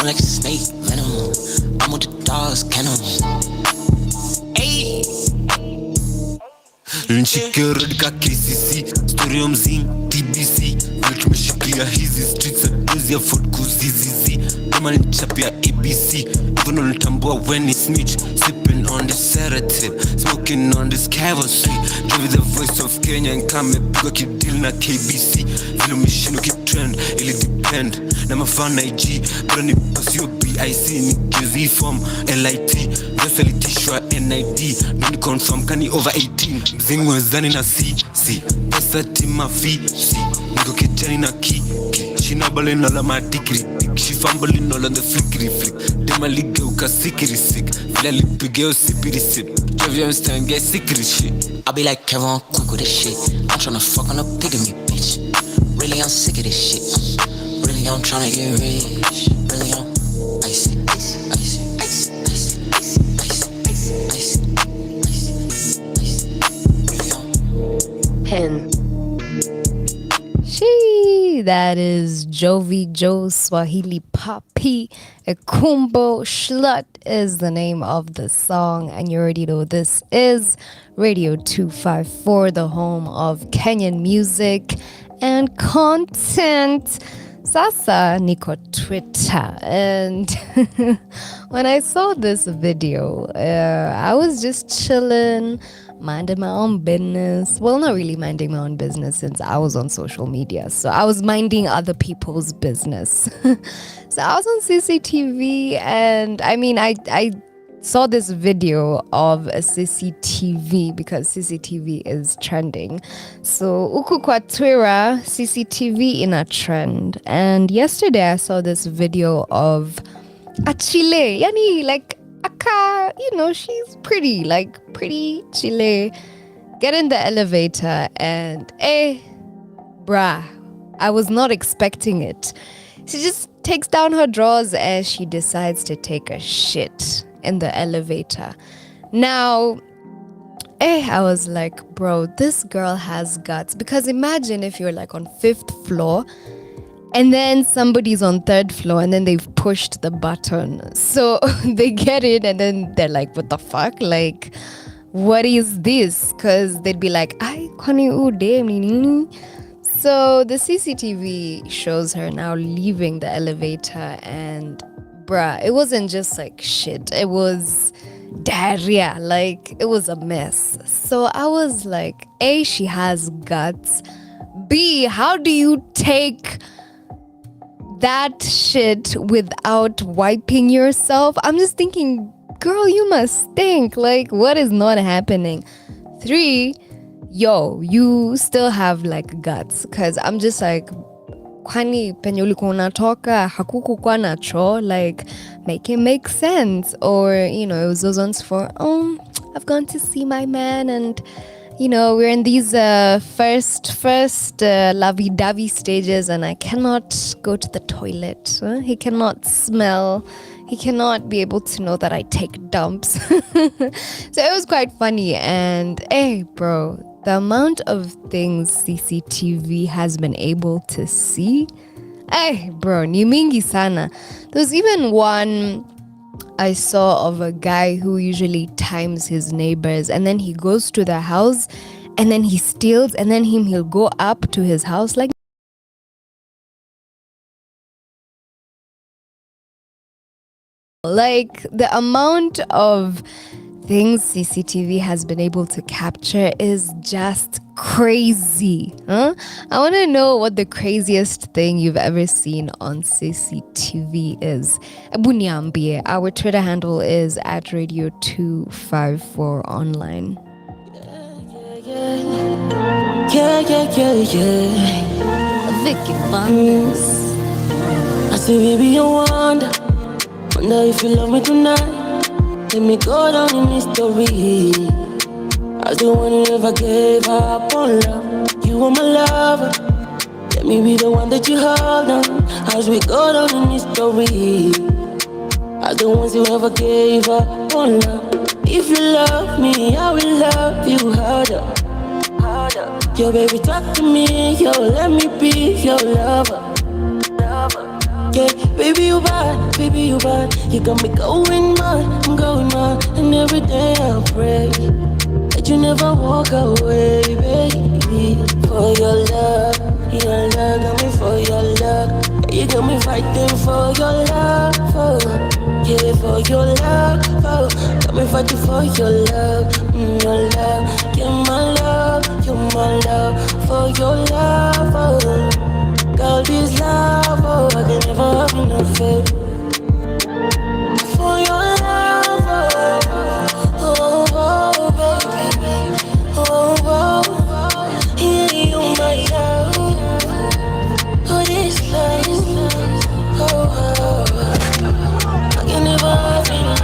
I'm like a snake, venom. I'm with the dogs, kennel. Ayy. Nchike red ka KCC, story mzing TBC. Tumeshikia hizi streets, dozi ya food kuzizizi. Kama nichapia ABC, even unatambua when it's snitch. Sipping on this sedative, smoking on this Cavo Street. Give the voice of Kenya and kame pigo kideal na KBC. Vilo mishino kitrend, ili depend. Na mafana IG, bro ni pasio BIC. Ni QZ form LIT, just elitishwa NID. Noni confirm kani over 18. Mzingu wezani na C, pesa tima fee, C. Niko kijani na ki she no ballin' all of my degree. She fumbling all on the flickery flick. Dem a liga uka sikiri sick. Vila lipi geo sipiri sip. Give you understand, get sikiri shit. I be like Kevin, quick with this shit. I'm tryna fuck on a piggy, bitch. Really, I'm sick of this shit. Really, I'm tryna get rich. Really, I'm icy, icy, icy, icy, icy, icy, icy, icy, icy. Really, I'm Pen. That is Jovi Joe Swahili Papi Ekumbo Slut is the name of the song, and you already know this is Radio 254, the home of Kenyan music and content. Sasa niko Twitter, and when I saw this video, I was just chilling, minding my own business. Well, not really minding my own business since I was on social media. So I was minding other people's business. So I was on CCTV, and I mean, I saw this video of a CCTV because CCTV is trending. So uku kwa Twitter, CCTV in a trend. And yesterday I saw this video of a Chile, yani like Aka, you know, she's pretty, like pretty Chile. Get in the elevator and bruh, I was not expecting it. She just takes down her drawers and she decides to take a shit in the elevator. Now, I was like, bro, this girl has guts. Because imagine if you're like on 5th floor and then somebody's on 3rd floor and then they've pushed the button. So they get in and then they're like, what the fuck? Like, what is this? Because they'd be like, ay, kwani ude nini? So the CCTV shows her now leaving the elevator, and bruh, it wasn't just like shit. It was diarrhea. Like, it was a mess. So I was like, A, she has guts. B, how do you take that shit without wiping yourself? I'm just thinking, girl, you must stink. Like, what is not happening? 3, yo, you still have like guts. Because I'm just like, kwani penye ulikuwa unatoka hakukukuwa na choo? Like, make it make sense. Or, you know, it was those ones for, I've gone to see my man, and you know, we're in these first lovey-dovey stages, and I cannot go to the toilet. He cannot smell. He cannot be able to know that I take dumps. So it was quite funny. And hey, bro, the amount of things CCTV has been able to see, hey, bro, ni mingi sana. There's even one I saw of a guy who usually times his neighbors, and then he goes to their house and then he steals, and then he'll go up to his house like the amount of things CCTV has been able to capture is just crazy. I want to know what the craziest thing you've ever seen on CCTV is. Ebu niambie. Our Twitter handle is @radio254online. Vicky Fonders. I say, baby, you wonder if you love me tonight. Let me go down in history as the one who never gave up on love. You were my lover. Let me be the one that you hold on as we go down in history as the ones who ever gave up on love. If you love me, I will love you harder. Yo, baby, talk to me. Yo, let me be your lover. Yeah, baby, you bad. baby, you bad. You got me going mad, I'm going mad. And every day I pray that you never walk away, baby. For your love got me for your love. You got me fighting for your love, yeah, for your love, got me fighting for your love, your love, you're my love, for your love, girl, this love, I can never have enough of. For your love, baby, yeah, you're my love. Oh, this love, I can never have enough.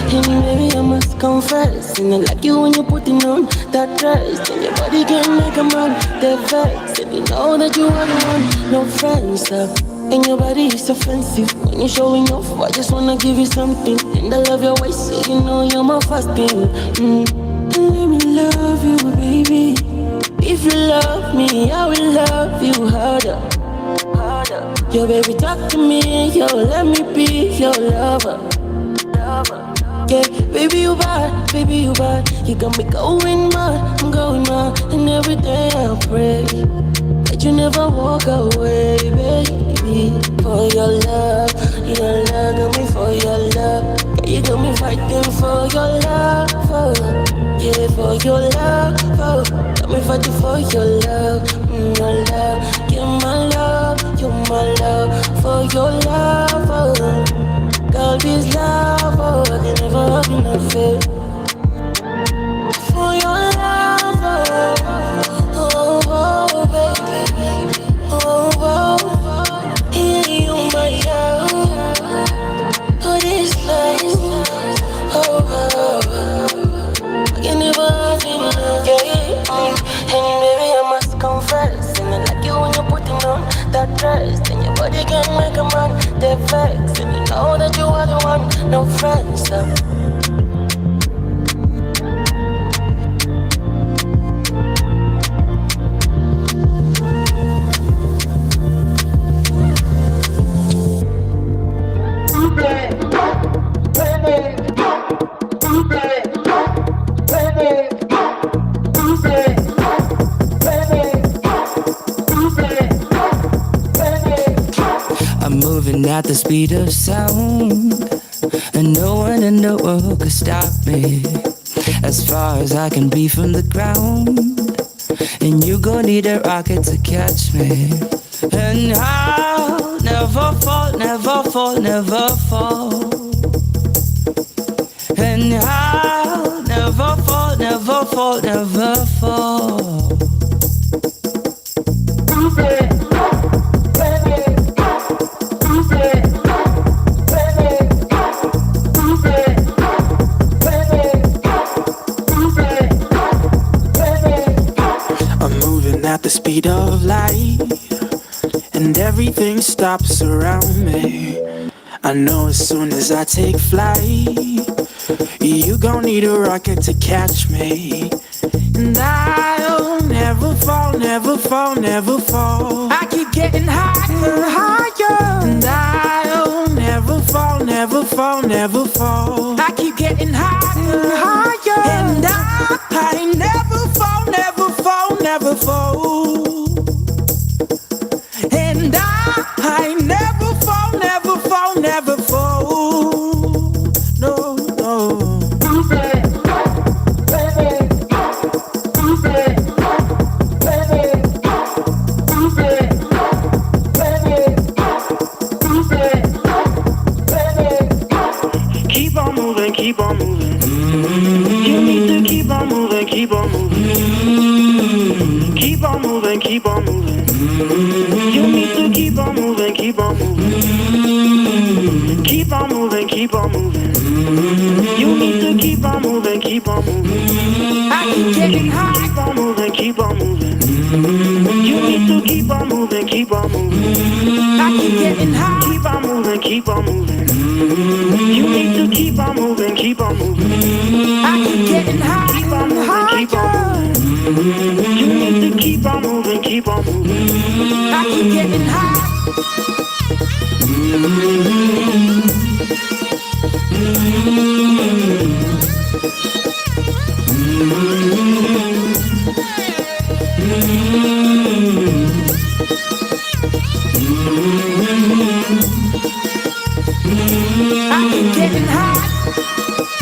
And baby, I must confess, and I like you when you're putting on that dress, and your body can make a man the vex, and you know that you are the one, no friends, and your body is offensive when you're showing off. I just wanna give you something, and I love your waist, so you know you're my first thing. Let me love you, baby. If you love me, I will love you harder. Yo, baby, talk to me, yo, let me be your lover. Yeah, baby, you bad, you got me going mad, I'm going mad. And every day I pray that you never walk away, baby. For your love got me for your love. Yeah, you got me fighting for your love, yeah, for your love, got me fighting for your love, your love, you're my love, for your love, girl, this love, I can never have enough of it. For your love, baby, yeah, you're my love, oh, this love, I can never have enough, and baby, I must confess, and I like you when you're putting on that dress, and your body can make a man the vex, and you know that you are the one, no friends. I'm moving at the speed of sound, and no one in the world could stop me. As far as I can be from the ground, and you gon' need a rocket to catch me. And I'll never fall, never fall, never fall. And I'll never fall, never fall, never fall. At the speed of light, and everything stops around me. I know as soon as I take flight, you gon' need a rocket to catch me. And I'll never fall, never fall, never fall. I keep getting higher and higher. And I'll never fall, never fall, never fall. I keep getting higher and higher. And I never fall, never fall, never fall. And I never fall, never fall, never fall. No, no. Keep on moving, keep on moving. You need to keep on moving, keep on moving. Keep on moving, keep on moving. You need to keep on moving, keep on moving. Keep on moving, keep on moving. You need to keep on moving, keep on moving. I keep getting high. Keep on moving, keep on moving. You need to keep on moving, keep on moving. I keep getting high. Keep on moving, keep on moving. You need to keep on moving, keep on moving. I keep getting high. Keep on moving, keep on moving. You need to keep on moving, keep on moving. I keep getting high.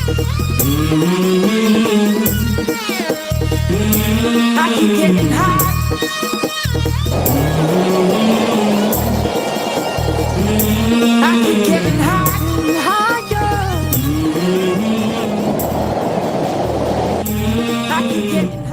I keep getting high. I keep getting higher. I keep getting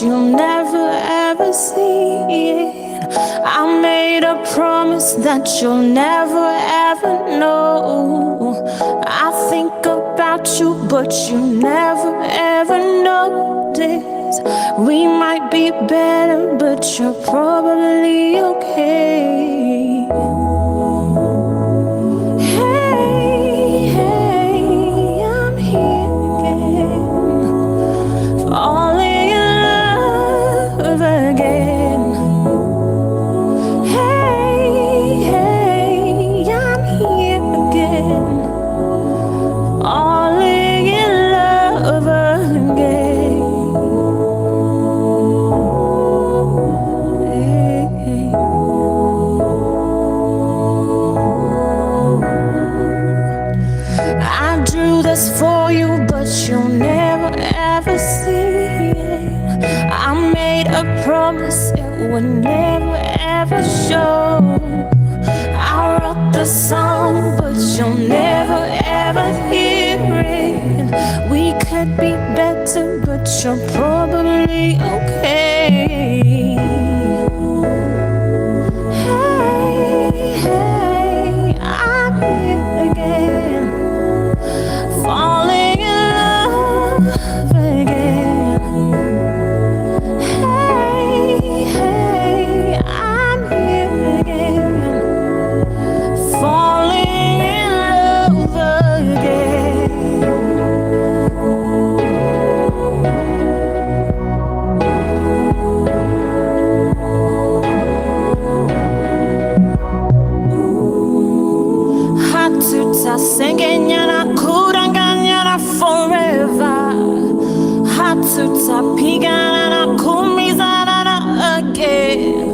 you'll never ever see it. I made a promise that you'll never ever know. I think about you, but you never ever notice. We might be better, but you're probably okay. Hey, hey, I'm here again, falling again. Hey, hey, I'm here again, falling in love again. Hey, I drew this for you, but you'll never ever see it. I made a promise it would never ever show. I wrote the song, but you'll never ever hear it. We could be better, but you're probably okay. Hey, hey, I'm here again, falling in love again. Hey, hey, I'm here again, falling in love again. Hatuta sengenyana kuranganyana forever. Hatuta pigana kumizana again.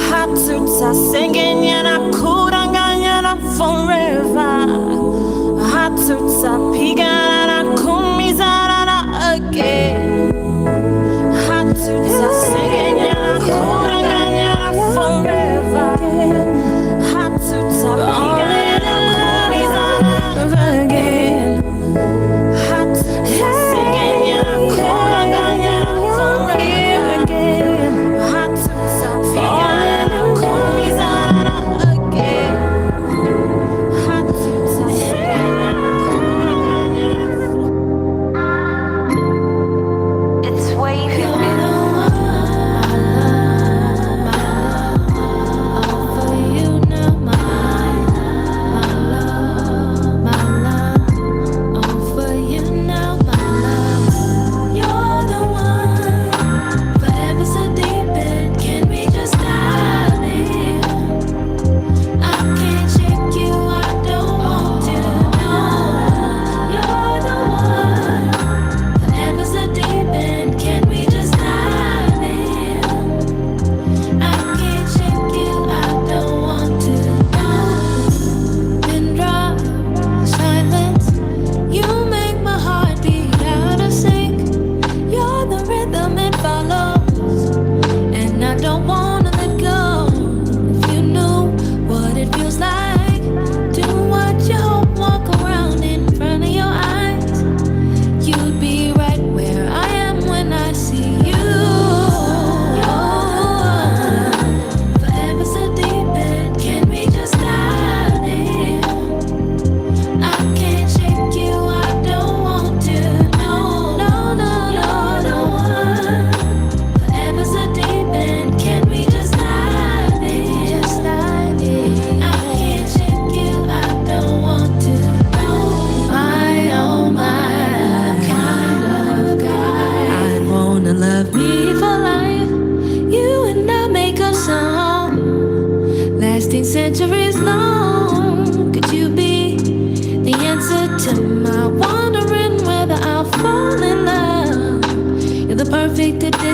Hatuta sengenyana kuranganyana forever. Hatuta pigana kumizana again. Hatuta sengenyana kuranganyana forever. Hatuta pigana kumizana again. Hatuta sengenyana kuranganyana forever again. Hatuta pigana kumizana again. Hatuta sengenyana kuranganyana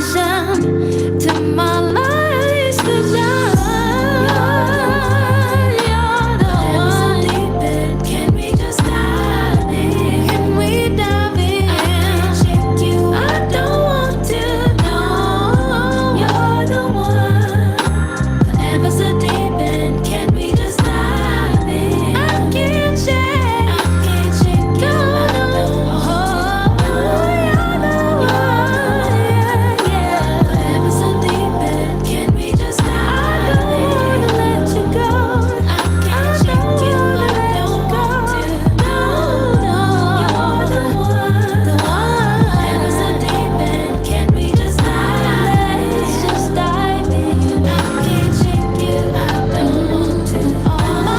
solution to my life's design. You're the one. Deep end. Can we just dive in? Can we dive in? I can't shake you. I don't want to know. You're the one. Forever so deep end. Can we just dive in? I can't shake. I can't shake you. I don't want to know. You're the one. Yeah, yeah. Forever so deep end. Can we just dive in? I don't wanna let you go. I can't shake you. I don't want to know. You're the one. Forever so deep end. Can we just dive in? Let's just dive in. I can't shake you. I don't want to. All my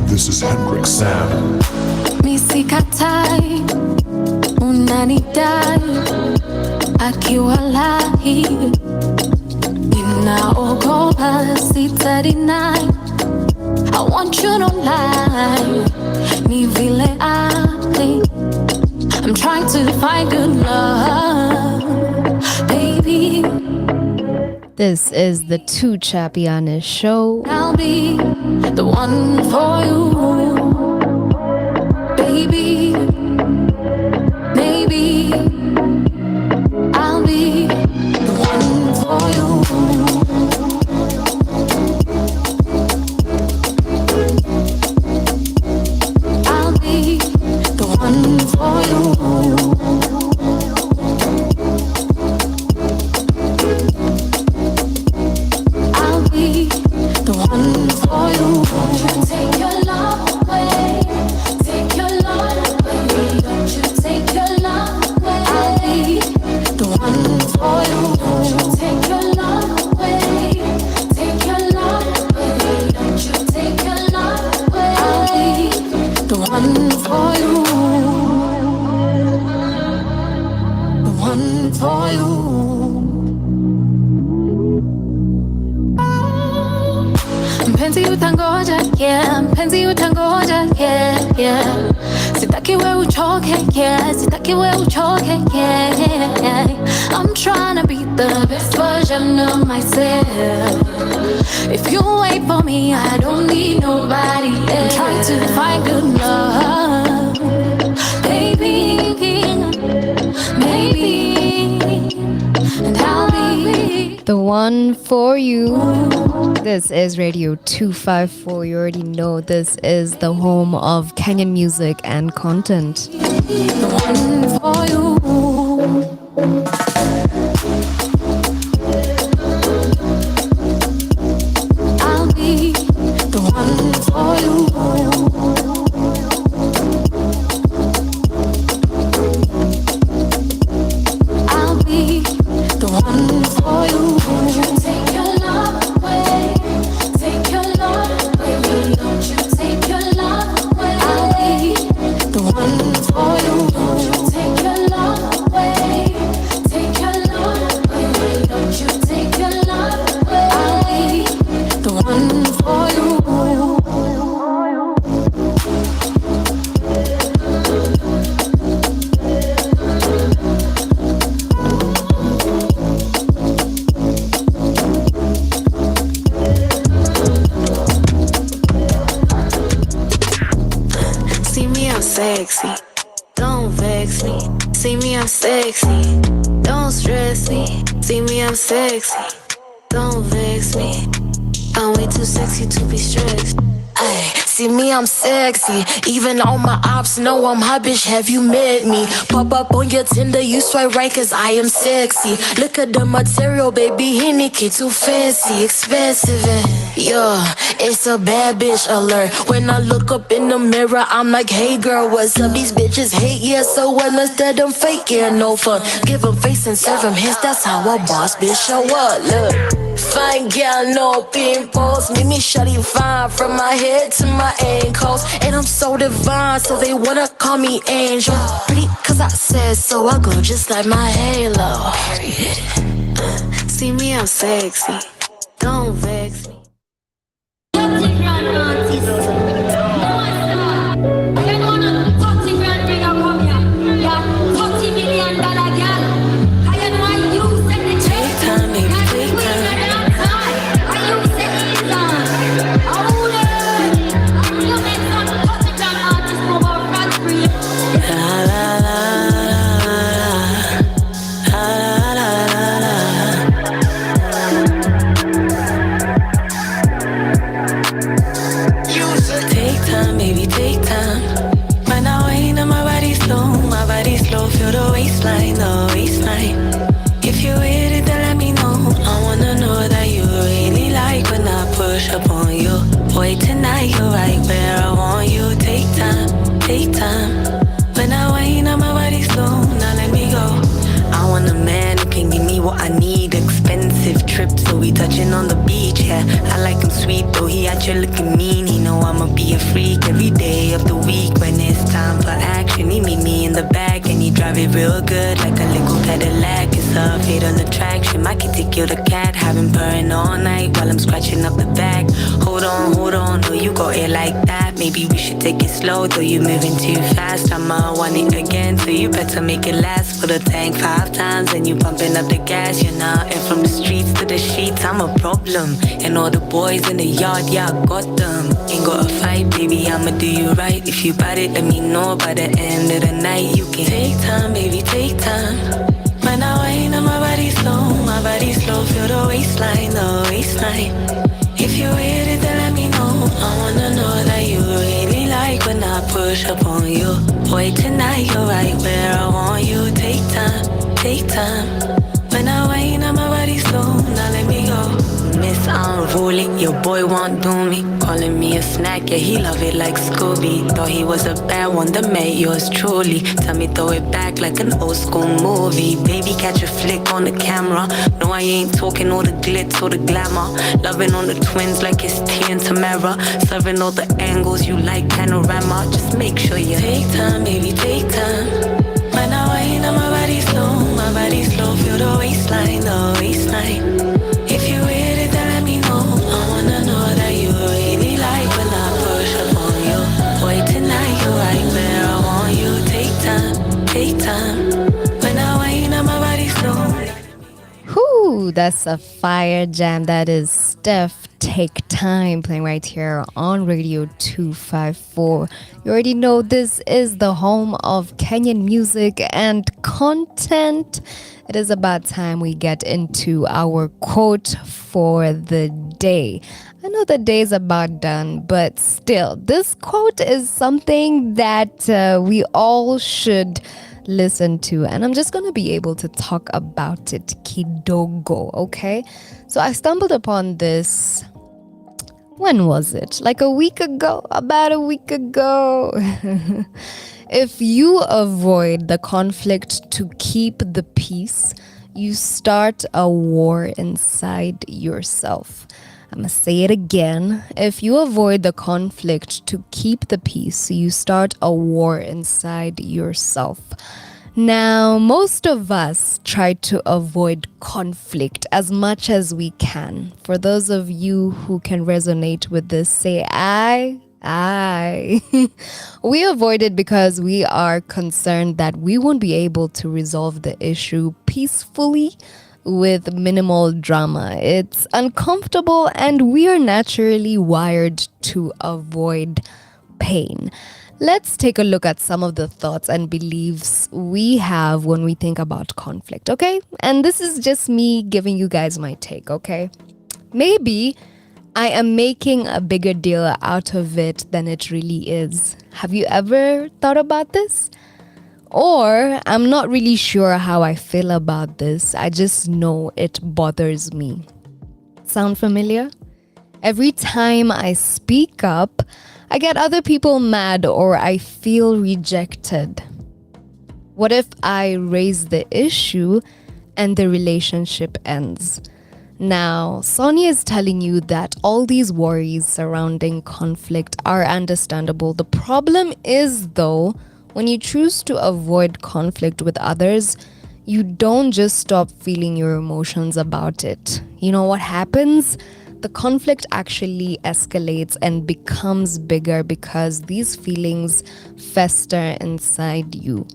This is Hendrix Sam. Mi sikatai, unanidai, akiwalahi, ninaogopa sitadinai. I want you to lie, ni vile ali. I'm trying to find good love, baby. This is the Tuchapiane show. I'll be the one for you, baby. Maybe I'll be the one for you. I'll be the one for you. I'll be the one for you. Take your love away. Take your love away. Don't you take your love away. I'll be the one for you. Take your love away. Take your love away. Don't you take your love away. I'll be the one for you. The one for you. Mpenzi utangoja, yeah. Mpenzi utangoja, yeah, yeah. Sitaki we uchoke, yeah. Sitaki we uchoke, yeah. I'm trying to be the best version of myself. If you wait for me, I don't need nobody else. I'm trying to find good love, baby, maybe, and I'll be The one for you. This is Radio 254. You already know this is the home of Kenyan music and content. the one for you. I'll be the one for you. I'll be the one for you. Take your love away. Take your love away. Don't you take your love away. I'll be the one for you. Take your love away. Take your love away. Don't you take your love away. I'll be the one for you. See me, I'm sexy. Don't vex me. See me, I'm sexy. Don't stress me. See me, I'm sexy. Don't vex me. I'm way too sexy to be stressed. Ay, see me, I'm sexy. Even all my ops know I'm hot, bitch. Have you met me? Pop up on your Tinder, you swipe right, cause I am sexy. Look at the material, baby. Henny too fancy, expensive. And yeah, it's a bad bitch alert. When I look up in the mirror, I'm like, hey girl, what's up? These bitches hate, yeah, so well, instead them fake, yeah, no fun. Give them face and serve them hints, that's how a boss bitch show up. Look, fine gal, no pimples. Make me shawty fine from my head to my ankles. And I'm so divine, so they wanna call me angel. Pretty cause I said so, I glow just like my halo. Period. see me, I'm sexy. Don't vex me. Boy, tonight you're right where I want you. Take time. When I whine on my body slow, now let me go. I want a man who can give me what I need. Expensive trip, so we touching on the beach, yeah. I like him sweet, though he actually looking mean. He know I'ma be a freak every day of the week. When it's time for action, he meet me in the back and he drive it real good, like a little Cadillac. It's a fatal attraction. I can take you to cat, have him purring all night while I'm scratching up the back. Hold on, no, you got it like that. Maybe we should take it slow, though you moving too fast. I'ma want it again, so you better make it last. For the tank 5 times, and you pumping up the gas, you know. And from the streets to the sheets, I'm a problem. And all the boys in the yard, yeah, I got them. Ain't got a fight, baby, I'ma do you right. If you bite it, let me know by the end of the night. You can take time, baby, take time. When I whine on my body slow, feel the waistline, If you with it, then let me know. I wanna know that you really like when I push up on you. Boy, tonight you're right where I want you. Take time. When I whine on my body slow, now let me go. Miss Unruly, your boy won't do me. Calling me a snack, yeah, he love it like Scooby. Thought he was a bad one that made yours truly. Tell me throw it back like an old school movie. Baby, catch a flick on the camera. No, I ain't talking all the glitz or the glamour. Loving on the twins like it's T and Tamara. Serving all the angles you like panorama. Just make sure you take time, baby, take time. When I whine on my body slow, feel the waistline, If you with it, then let me know. I wanna know that you really like when I push up on you. Boy, tonight you're right where I want you. Take time. When I whine on my body slow. Whoo, that's a fire jam. That is Steph Take Time playing right here on Radio 254. You already know this is the home of Kenyan music and content. It is about time we get into our quote for the day. I know the day is about done, but still, this quote is something that we all should listen to, and I'm just going to be able to talk about it kidogo, okay? So I stumbled upon this, when was it? Like a week ago? About a week ago. If you avoid the conflict to keep the peace, you start a war inside yourself. I'm going to say it again. If you avoid the conflict to keep the peace, you start a war inside yourself. Now, most of us try to avoid conflict as much as we can. For those of you who can resonate with this, say I. We avoid it because we are concerned that we won't be able to resolve the issue peacefully with minimal drama. It's uncomfortable and we are naturally wired to avoid pain. Let's take a look at some of the thoughts and beliefs we have when we think about conflict, okay? And this is just me giving you guys my take, okay? Maybe I am making a bigger deal out of it than it really is. Have you ever thought about this? Or I'm not really sure how I feel about this. I just know it bothers me. Sound familiar? Every time I speak up, I get other people mad or I feel rejected. What if I raise the issue and the relationship ends? Now, Sonia is telling you that all these worries surrounding conflict are understandable. The problem is, though, when you choose to avoid conflict with others, you don't just stop feeling your emotions about it. You know what happens? The conflict actually escalates and becomes bigger because these feelings fester inside you.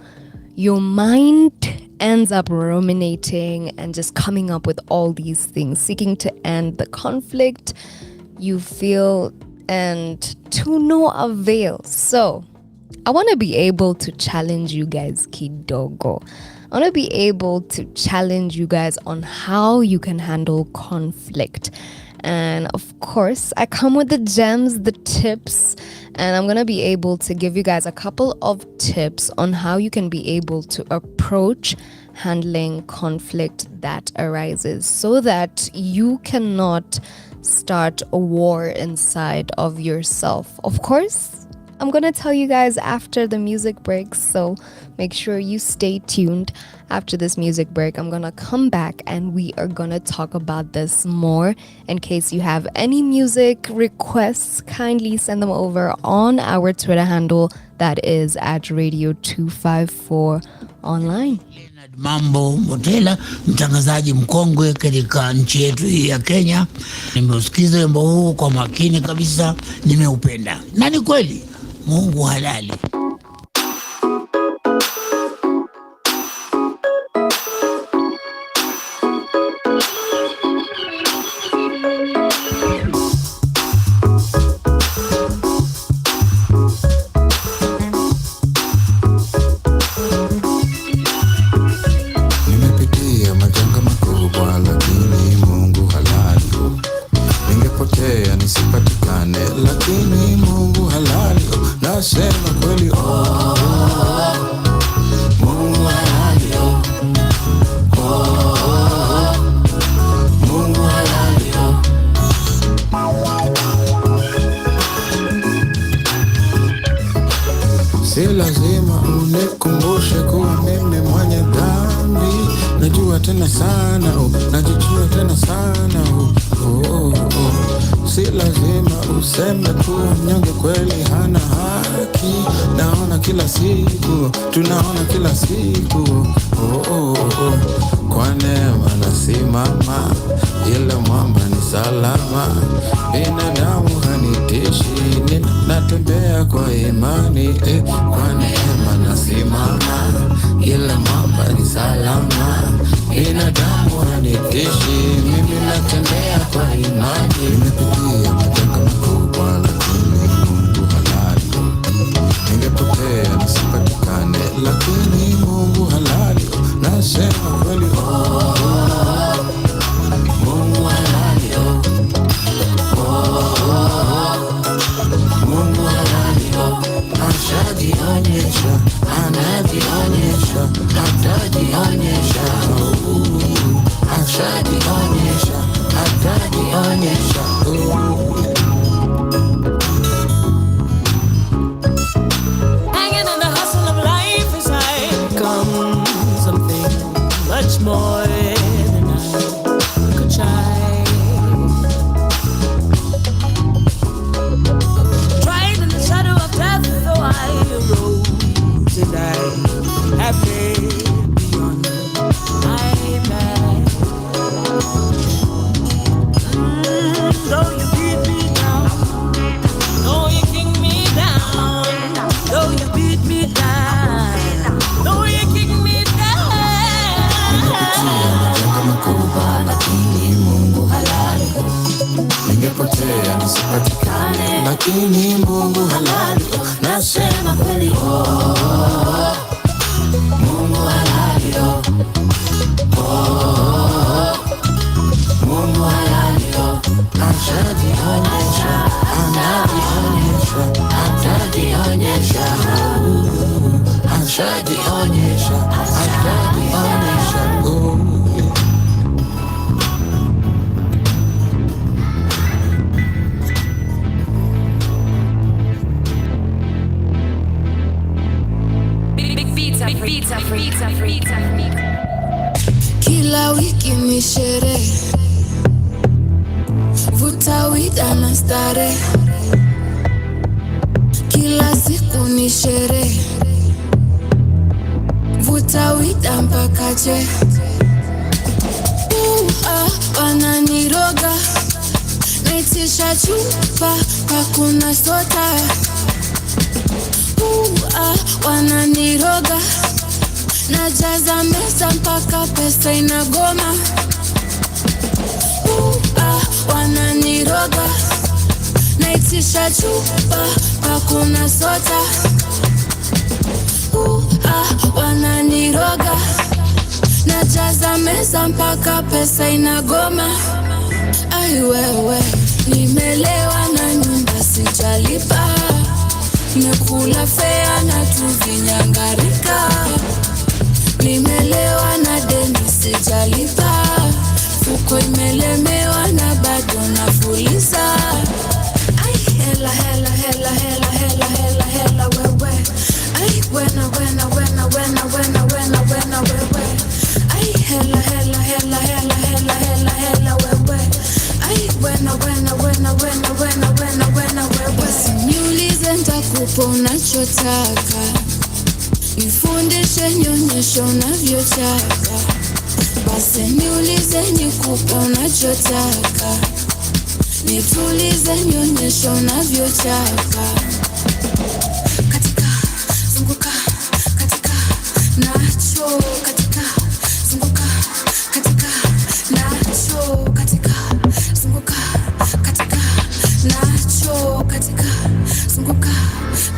Your mind ends up ruminating and just coming up with all these things, seeking to end the conflict you feel, and to no avail. So, I want to be able to challenge you guys, kidogo. I want to be able to challenge you guys on how you can handle conflict. And of course, I come with the gems, the tips, and I'm going to be able to give you guys a couple of tips on how you can be able to approach handling conflict that arises so that you cannot start a war inside of yourself. Of course, I'm going to tell you guys after the music break, so make sure you stay tuned. After this music break, I'm going to come back and we are going to talk about this more. In case you have any music requests, kindly send them over on our Twitter handle, that is at Radio254 Online. Mambo Motela, mtangazaji mkongwe katika nchi yetu ya Kenya. Nimeusikiza wimbo huu kwa makini kabisa, nimeupenda. Na ni kweli, Mungu halali. Si lazima unikumbushe kuwa mimi mwenye dhambi. Najua tena sana, najijua tena sana. Si lazima useme kuwa mnyonge kweli hana haki. Naona kila siku, tunaona kila siku. Kwa neema nasimama, ila mwamba ni salama. Binadamu hanitishi, natembea kwa imani. Kwa neema nasimama, ila mwamba ni salama. Binadamu hanitishi, mimi natembea kwa imani. Nimepitia majanga makubwa lakini Mungu halali. Ningepotea nisipatikane lakini Mungu halali. Nasema kweli Mungu halali. Mungu halali. Ashajionyesha, anajionyesha, atajionyesha. Ashajionyesha, atajionyesha. Hanging in the hustle of life as I become something much more than I could try. Tried in the shadow of death, though I arose and I have made beyond my man. Though you beat me down, though you kick me down, though you beat me down, though you kick me down. Majanga makubwa lakini Mungu halali. Ningepotea nisipatikane lakini Mungu halali. Nasema kweli Mungu halali. Mungu halali. Ashajionyesha, anajionyesha, atajionyesha. Ashajionyesha, atajionyesha. Kila wiki ni sherehe, vuta wida na starehe. Kila siku ni sherehe, vuta tawita mpaka che. Wananiroga naitisha chupa hakuna sota. Wananiroga najaza mesa mpaka pesa inagoma. Wananiroga naitisha chupa hakuna sota. Wananiroga najaza mesa mpaka pesa inagoma. Ai wewe nimelewa na nyumba sijalipa. Nimekula fea na tuvinyangarika. Nimelewa na deni sijalipa. Fuko imelemewa na bado nafuliza. Ai hela hela hela hela hela hela hela wewe. Ai wena wena wena wena wena wena wena wewe. Ai hela hela hela hela hela hela hela wewe. Ai wena wena wena wena wena wena wena wewe. Usiniulize nitakupa unachotaka. Nifundishe nionyeshe unavyotaka. Basi niulize nikupe unachotaka. Nitulize nionyeshe unavyotaka. Katika zunguka katika nacho. Katika zunguka katika nacho. Katika zunguka katika nacho. Katika zunguka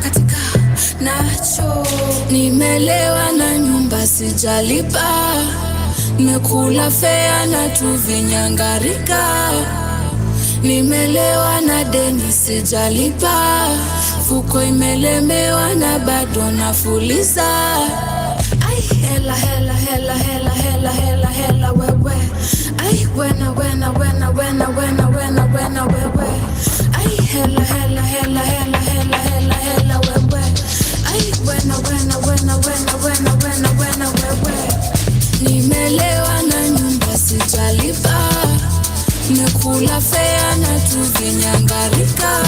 katika nacho. Nimelewa na nyumba sijalipa. Nimekula fea na tuvinyangarika. Nimelewa na deni sijalipa. Fuko imelemewa na bado nafuliza. Ai hela hela hela hela hela hela hela wewe. Ai wena wena wena wena wena wena wena wewe. Ai hela hela hela hela hela hela hela wewe. Ai wena wena wena wena wena wena wena wewe. Nimelewa na nyumba sijalipa. Nimekula fea na tuvinyangarika.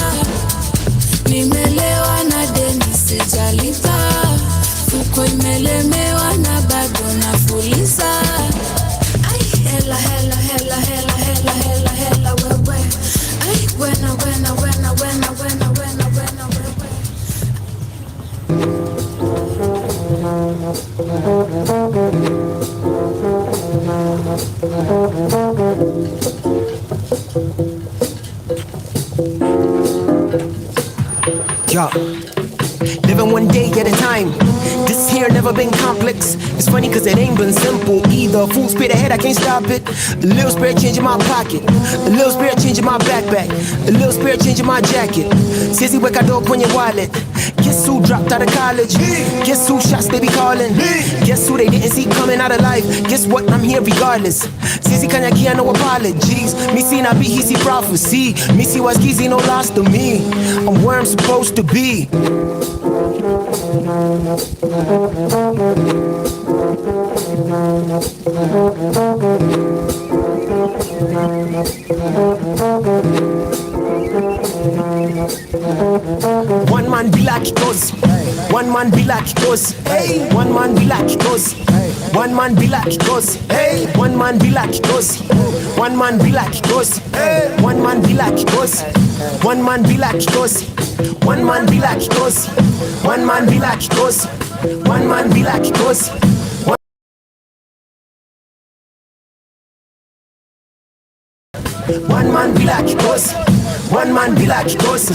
Nimelewa na deni sijalipa. Fuko imelemewa na bado nafuliza. Ai hela hela hela hela hela hela hela wewe. Ai wena wena wena wena wena wena wena wewe. Yo, living one day at a time. This here never been complex. It's funny cause it ain't been simple either. Full speed ahead, I can't stop it. A little spirit change in my pocket. A little spirit change in my backpack. A little spirit change in my jacket. Sissy wake a dog on your wallet. Guess who dropped out of college? Guess who shots they be calling? Guess who they didn't see coming out of life? Guess what? I'm here regardless. Sissy Kanyakia, no apologies. Me see not be easy prophecy. Me see what's easy, no loss to me. I'm where I'm supposed to be. One man be like it goes. One man be like it goes. Hey, one man be like it goes. One man be like it goes. Hey, one man be like it goes. One man be like it goes. Hey, one man be like it goes. One man be like it goes. One man be like it goes. One man be like it goes. One man be like it goes. One man be like it goes. One man be like it goes.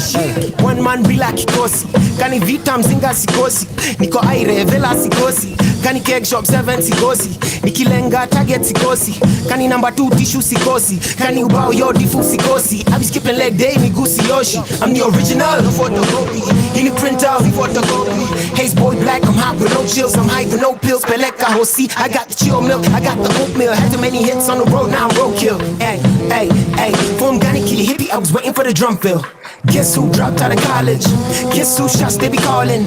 One man be like it goes. Kani vita mzinga sikosi. Niko aire vela sikosi. Kani cake shop 7 sikosi. Nikilenga target sikosi. Kani number 2 tissue sikosi. Kani ubao yo difu sikosi. I be skipping leg day migusi yoshi. I'm the original, no photocopy. In the printer, we photocopy. Haze boy black, I'm hot with no chills. I'm hype with no pills. Peleka hosi. I got the chill milk, I got the oatmeal. Had too many hits on the road, now I'm roadkill. Hey, hey, hey. From Ghana, kill hippie, I was waiting for the drum fill. Guess who dropped out of college? Guess who shots they be calling?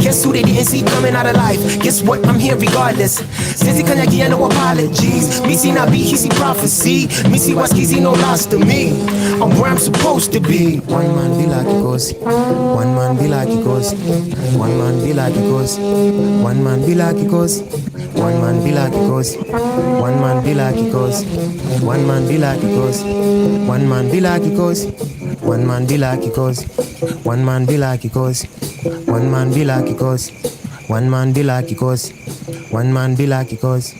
Guess who they didn't see coming out of life? Guess what? I'm here regardless. Says he kanyaki, no apologies. Me see not be, he see prophecy. Me see what's easy, no loss to me. I'm where I'm supposed to be. One man be like he goes. One man be like he goes. One man be like he goes. One man be like he goes. One man be like he goes. One man be like he goes. One man be like he goes. One man be like he goes. One man be like he goes. One man be like he goes. One man be like he goes. One man be like he goes. One man be like he goes.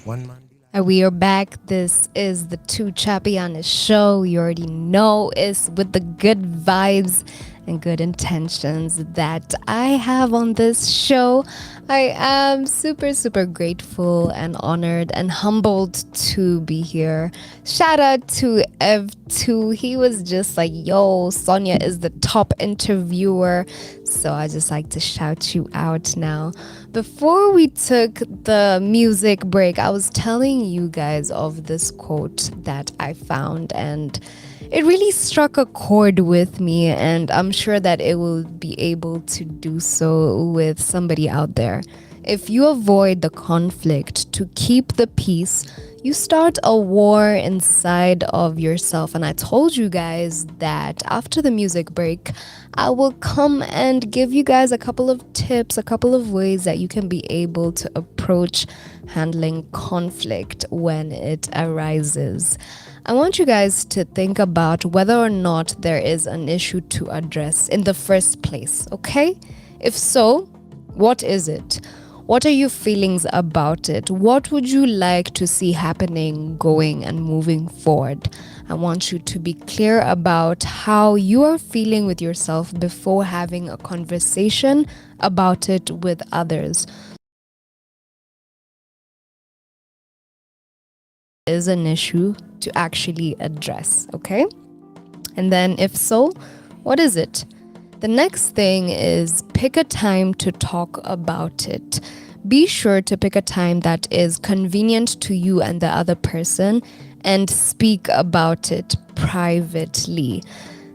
One man. We are back. This is the Tuchapiane show. You already know it's with the good vibes and good intentions that I have on this show. I am super, super grateful and honored and humbled to be here. Shout out to Ev2. He was just like, yo, Sonia is the top interviewer. So I just like to shout you out now. Before we took the music break, I was telling you guys of this quote that I found, and it really struck a chord with me, and I'm sure that it will be able to do so with somebody out there. If you avoid the conflict to keep the peace, you start a war inside of yourself. And I told you guys that after the music break, I will come and give you guys a couple of tips, a couple of ways that you can be able to approach handling conflict when it arises. I want you guys to think about whether or not there is an issue to address in the first place, okay? If so, what is it? What are your feelings about it? What would you like to see happening, going and moving forward? I want you to be clear about how you are feeling with yourself before having a conversation about it with others. Is an issue to actually address, okay? And then if so, what is it? The next thing is pick a time to talk about it. Be sure to pick a time that is convenient to you and the other person and speak about it privately.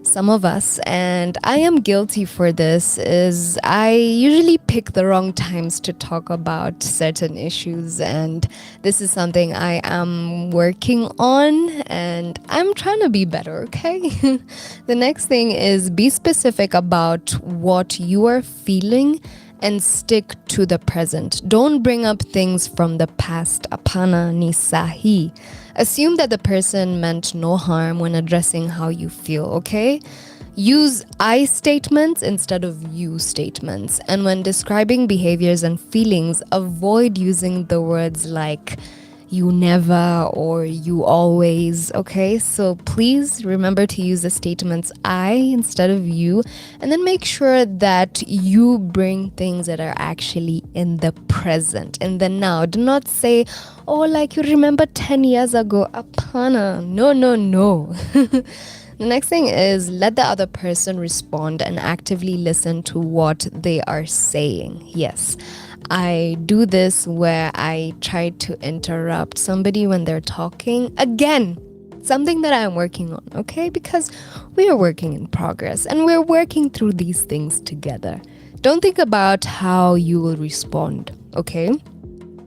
Some of us, and I am guilty for this, is I usually pick the wrong times to talk about certain issues, and this is something I am working on and I'm trying to be better, okay? The next thing is be specific about what you are feeling and stick to the present. Don't bring up things from the past. Apana ni sahi. Assume that the person meant no harm when addressing how you feel, okay? Use I statements instead of you statements. And when describing behaviors and feelings, avoid using the words like you never or you always, okay? So please remember to use the statements I instead of you, and then make sure that you bring things that are actually in the present, in the now. Do not say, oh, like you remember 10 years ago. Apana. No, no, no. The next thing is let the other person respond and actively listen to what they are saying. Yes, I do this where I try to interrupt somebody when they're talking. Again, something that I'm working on, okay? Because we are working in progress and we're working through these things together. Don't think about how you will respond, okay?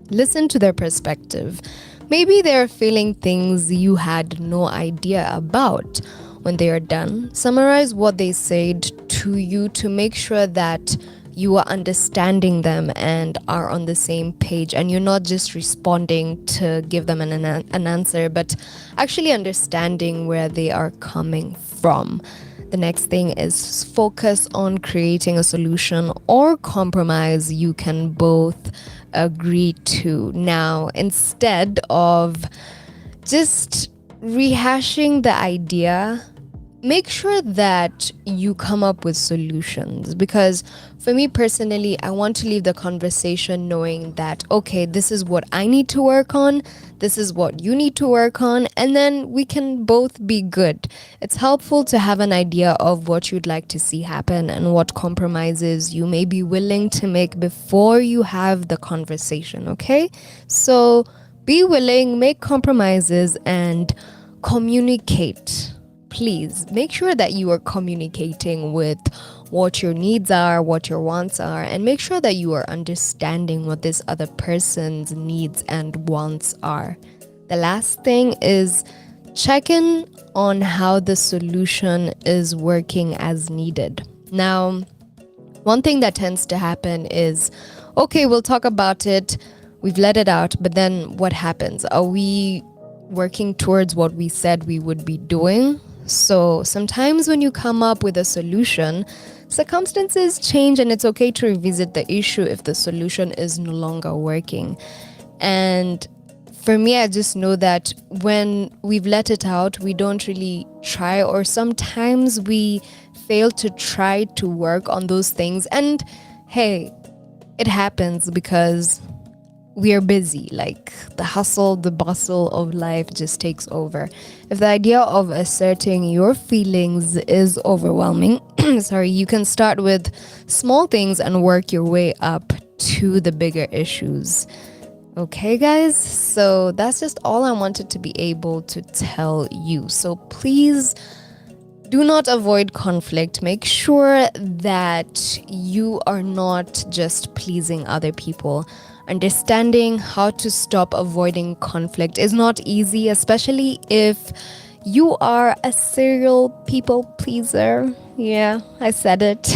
Listen to their perspective. Maybe they're feeling things you had no idea about. When they are done, summarize what they said to you to make sure that you are understanding them and are on the same page, and you're not just responding to give them an answer, but actually understanding where they are coming from. The next thing is focus on creating a solution or compromise you can both agree to. Now, instead of just rehashing the idea, make sure that you come up with solutions, because for me personally, I want to leave the conversation knowing that, okay, this is what I need to work on, this is what you need to work on, and then we can both be good. It's helpful to have an idea of what you'd like to see happen and what compromises you may be willing to make before you have the conversation, okay? So be willing, make compromises, and communicate. please make sure that you are communicating with what your needs are, what your wants are, and make sure that you are understanding what this other person's needs and wants are. The last thing is check in on how the solution is working as needed. Now, one thing that tends to happen is, okay, we'll talk about it, we've let it out, but then what happens? Are we working towards what we said we would be doing? So sometimes when you come up with a solution, circumstances change and it's okay to revisit the issue if the solution is no longer working. And for me, I just know that when we've let it out, we don't really try, or sometimes we fail to try to work on those things. And hey, it happens because we are busy. Like the hustle, the bustle of life just takes over. If the idea of asserting your feelings is overwhelming, sorry, you can start with small things and work your way up to the bigger issues. Okay, guys, so that's just all I wanted to be able to tell you. So please do not avoid conflict. Make sure that you are not just pleasing other people. Understanding how to stop avoiding conflict is not easy, especially if you are a serial people pleaser. Yeah, I said it.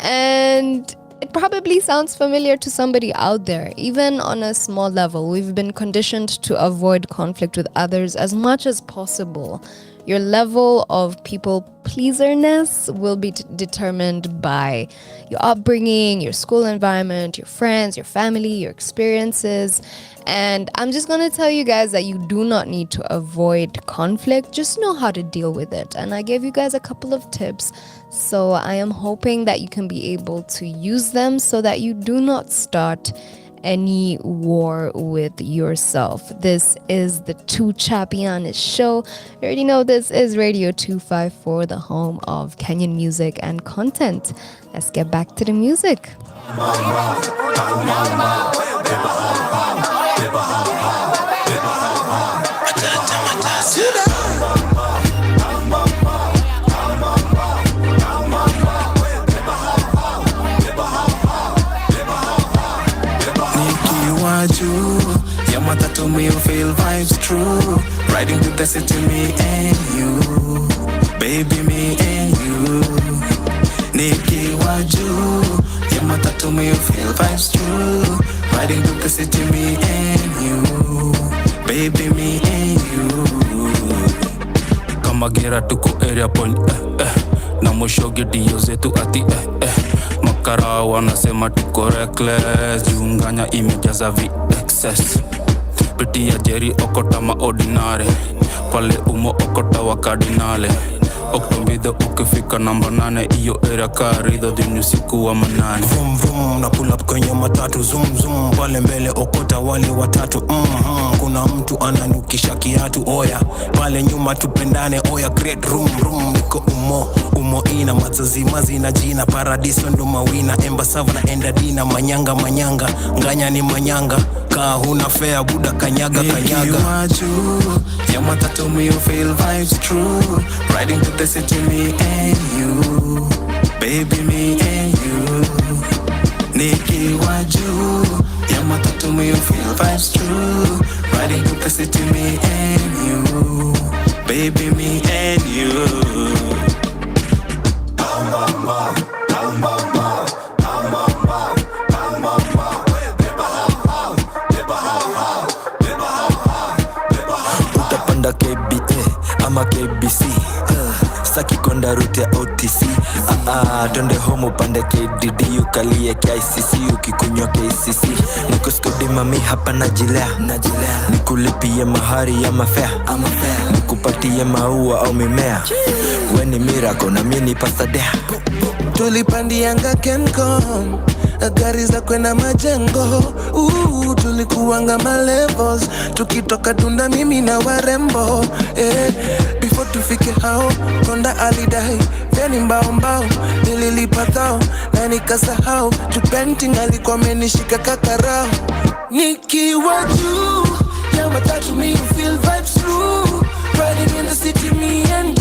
And it probably sounds familiar to somebody out there. Even on a small level, we've been conditioned to avoid conflict with others as much as possible. Your level of people pleaserness will be determined by your upbringing, your school environment, your friends, your family, your experiences. And I'm just going to tell you guys that you do not need to avoid conflict. Just know how to deal with it. And I gave you guys a couple of tips. So I am hoping that you can be able to use them so that you do not start any war with yourself. This is the Tuchapiane show. You already know this is Radio 254, the home of Kenyan music and content. Let's get back to the music. Your mother told me you feel vibes true. Riding to the city, me and you. Baby, me and you. Nikki Waju. Your mother told me you feel vibes true. Riding to the city, me and you. Baby, me and you. Kama gira tuko area point na mwisho gedio zetu ati Makara wanasema tuko reckless. Junganya imejaza excess. Piti ya Jerry okota maordinary. Pale umo okota wa kardinale. Oktombidho ukifika namba 8. Iyo area karido dini usiku wa manane. Vroom vroom na pull up kwenye matatu. Zoom zoom pale mbele okota wale watatu. Kuna mtu ananukisha kiatu. Oya pale nyuma tupendane. Oya great room room. Niko umo ina mazazi mazi na jina. Paradiso ndo mawina. Emba sava na enda dina. Manyanga manyanga. Nganya ni manyanga. Kaa huna fea buda kanyaga kanyaga. Your mother told me you feel vibes true. Riding to the city, me and you. Baby, me and you. Nikki Waju. Your mother told me you feel vibes true. Riding to the city, me and you. Baby, me and you. Utapanda KBA ama KBC, saki konda route ya OTC. Twende home upande KDD, ukalie KICC, ukikunywa KCC. Niko skodi mami hapa najilea, nikulipie mahari ya mafea, nikupatie maua au mimea. We ni miracle na mini pasadea. Tulipandianga Kencom, gari za kwenda majengo. Tulikuanga malevels, tukitoka tunda mimi na warembo. Before tufike hao, konda alidai Feni mbao mbao, nililipa thao na nikasahau. Tupenting alikuwa amenishika kakarao. Nikiwa juu ya matatu, me you feel vibes true. Riding in the city, me and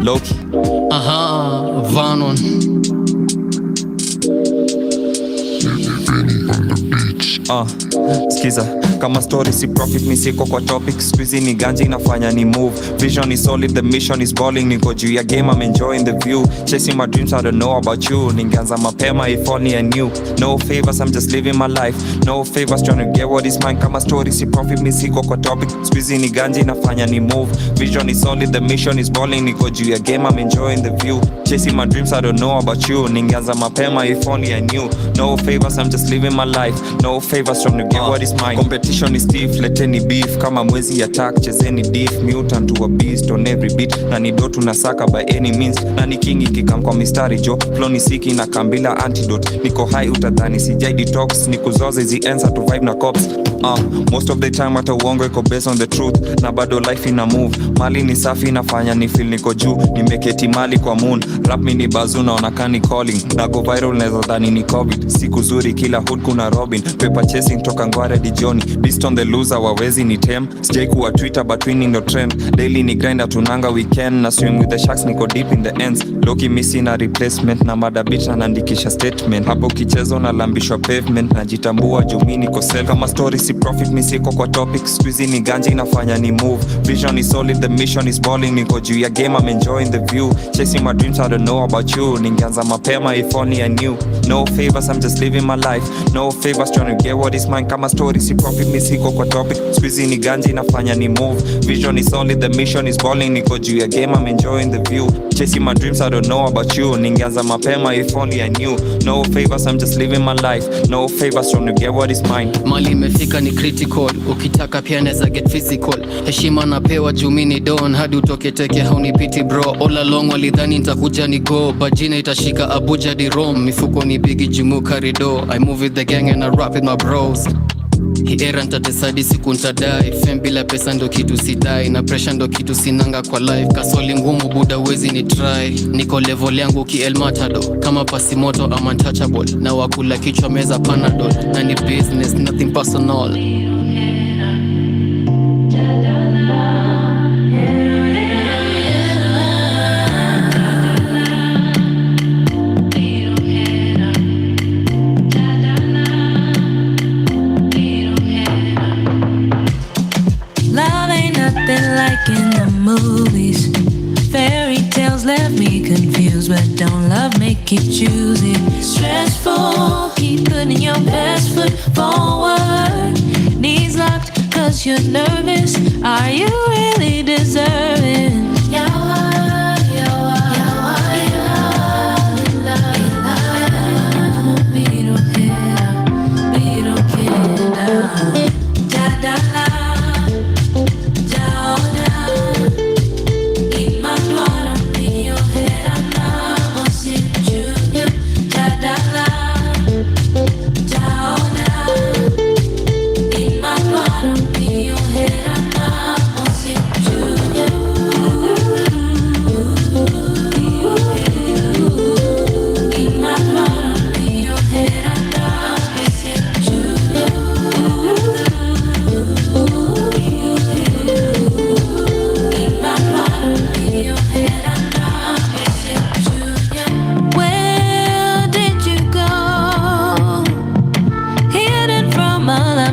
Loki. Aha, Vernon. Skiza kama story si profit mi siko kwa topic squeezy ni ganja inafanya ni move vision is solid the mission is balling niko juu ya game I'm enjoying the view chasing my dreams I don't know about you ningeanza mapema if only I knew no favors I'm just living my life no favors trying to get what is mine kama story si profit mi siko kwa topic squeezy ni ganja inafanya ni move vision is solid the mission is balling niko juu ya game I'm enjoying the view chasing my dreams I don't know about you ningeanza mapema if only I knew no favors I'm just living my life no favors trying to get what is mine competition is stiff leteni beef kama mwezi attack chezeni diff mutant to a beast on every beat na ni do tunasaka by any means na ni king ikikam kwa mistari jo flow ni siki na kambila antidote niko high utadhani sijai detox nikuzoze zienza to vibe na cops most of the time hata uongo iko based on the truth na bado life ina move mali ni safi inafanya ni feel niko juu nimeketi mali kwa moon rap mi ni bazoo naona kani calling na go viral naweza dhani ni covid siku zuri kila hood kuna Robin paper chasing toka ngware di Johnny beast on the loser wawezi ni tem sijai kuwa Twitter but winning the trend daily ni grind tunanga weekend na swim with the sharks niko deep in the ends Loki missing a replacement na mada bitch anaandikisha statement hapo kichezo na lambishwa pavement najitambua juu mimi niko self kama story si profit mi siko kwa topic squeezy ni ganja inafanya ni move vision is solid the mission is balling niko juu ya game I'm enjoying the view chasing my dreams I don't know about you ningeanza mapema if only I knew no favors I'm just living my life no favors trying to get what is mine kama story si profit mi siko kwa topic squeezy ni ganja inafanya ni move vision is solid the mission is balling niko juu ya game I'm enjoying the view chasing my dreams I don't know about you ningeanza mapema if only I knew no favors I'm just living my life no favors trying to get what is mine mali imefika ni critical ukitaka pia neza get physical heshima napewa jumini don hadi utoke teke haunipiti bro all along walidhani nitakuja ni go bajina itashika Abuja di Rome mifuko ni bigi jimu karido I move with the gang and I rap with my bros hii era ntatesadi siku ntadai fem bila pesa ndo kitu sidai na pressure ndo kitu sinanga kwa life kasoli ngumu buda wezi ni try niko level yangu ki El Matado kama pasimoto I'm untouchable na wakula kichwa meza panadol na ni business nothing personal in the movies, fairy tales left me confused, but don't love make you choose it. Stressful, keep putting your best foot forward. Knees locked, cause you're nervous. Are you really deserving?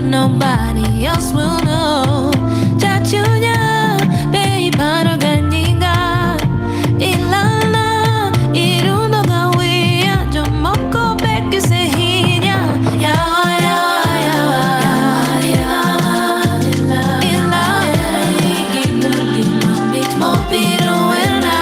Nobody else will know. Chachunya, bei para ganinga. Ilana, irundo gawia. Jomoko beki sehinya. Ya, ya, ya, ya, ya. Mopiro wena.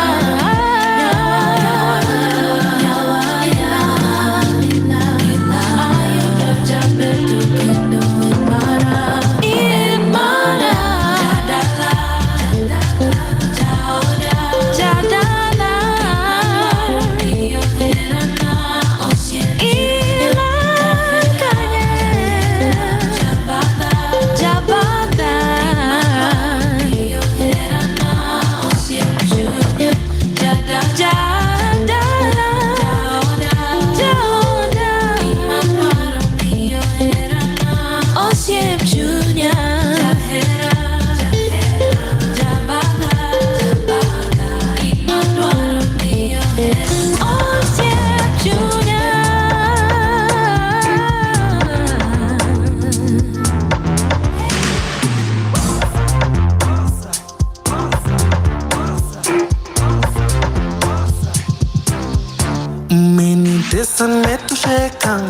pesa nimetosheka,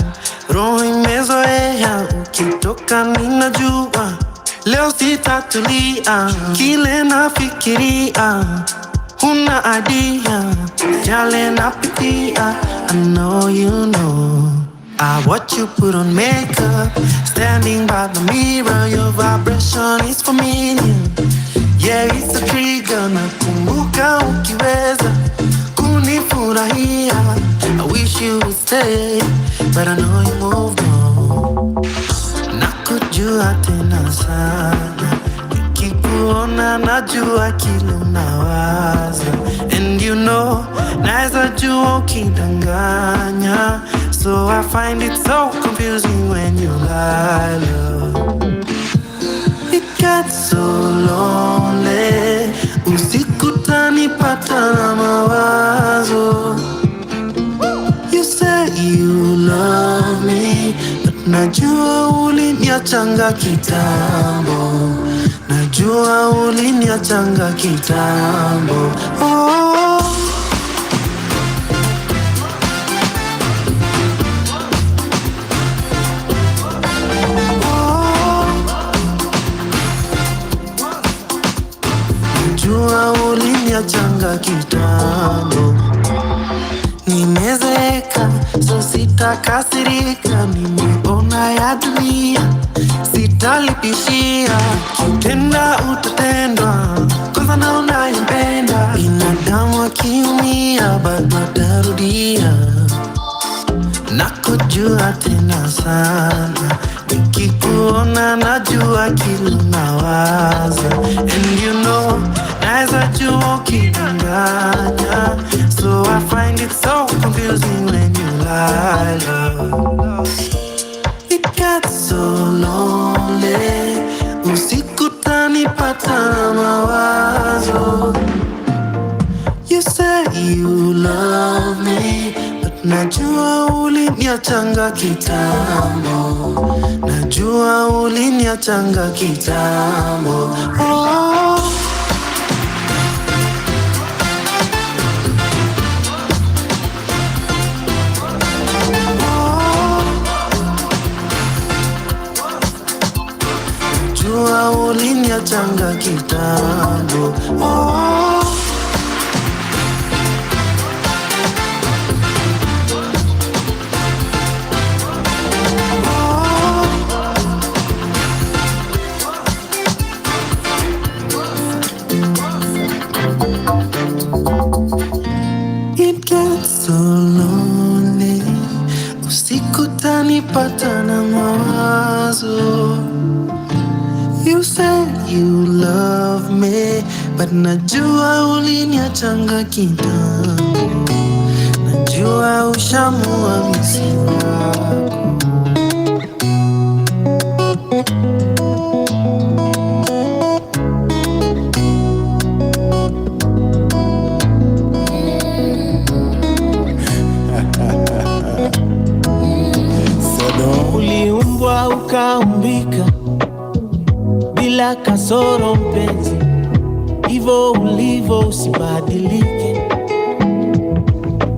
roho imezoea, ukitoka ninajua leo sitatulia, kile nafikiria huna idea, yale napitia, I know you know. I watch you put on makeup, standing by the mirror, your vibration is familiar. Yeah, it's a trigger, nakumbuka ukiweza kunifurahia. I wish you would stay, but I know you moved on. Nakujua tena sana, nikikuona najua kile unawaza. And you know, naeza jua ukidanganya, so I find it so confusing when you lie, love. It gets so lonely, usiku tanipata na mawazo. You say you love me, but najua uliniachanga kitambo. Najua uliniachanga kitambo. Oh. Najua uliniachanga kitambo. Nimezeeka, so sitakasirika, nimeona ya dunia, sitalipishia. Ukitenda utatendwa, kwanza naona impenda. Binadamu akiumia, bado atarudia. Nakujua tena sana, nikikuona najua kile unawaza. And you know, naeza jua ukidanganya, so I find it so confusing when you lie, love. It gets so lonely, usiku tanipata na mawazo. You say you love me, but najua uliniachanga kitambo. Najua uliniachanga kitambo. Oh. Najua uliniachanga kitambo. Oh. It gets so lonely, usiku tanipata na mawazo. You say you love me, but najua uliniachanga kitambo. Najua ushamua misimu wako. Uliumbwa ukaumbika bila kasoro mpenzi, hivyo ulivyo usibadilike.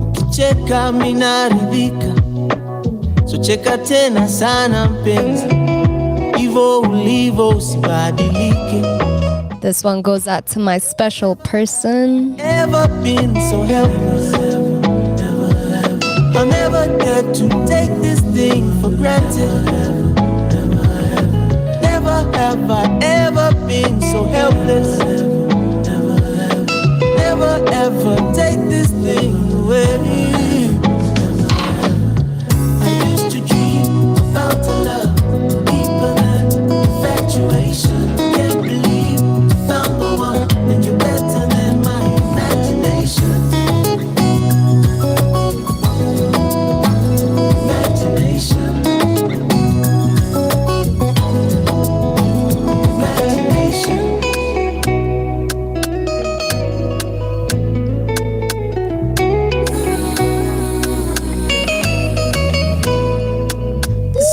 Ukicheka minaridhika, so cheka tena sana mpenzi, hivyo ulivyo usibadilike. This one goes out to my special person. Never been so helpless, I never get to take this thing for granted. Never have I ever been so helpless. Never ever take this thing away. I used to dream about a love deeper than infatuation. Can't believe I found the one, and you're better than my imagination.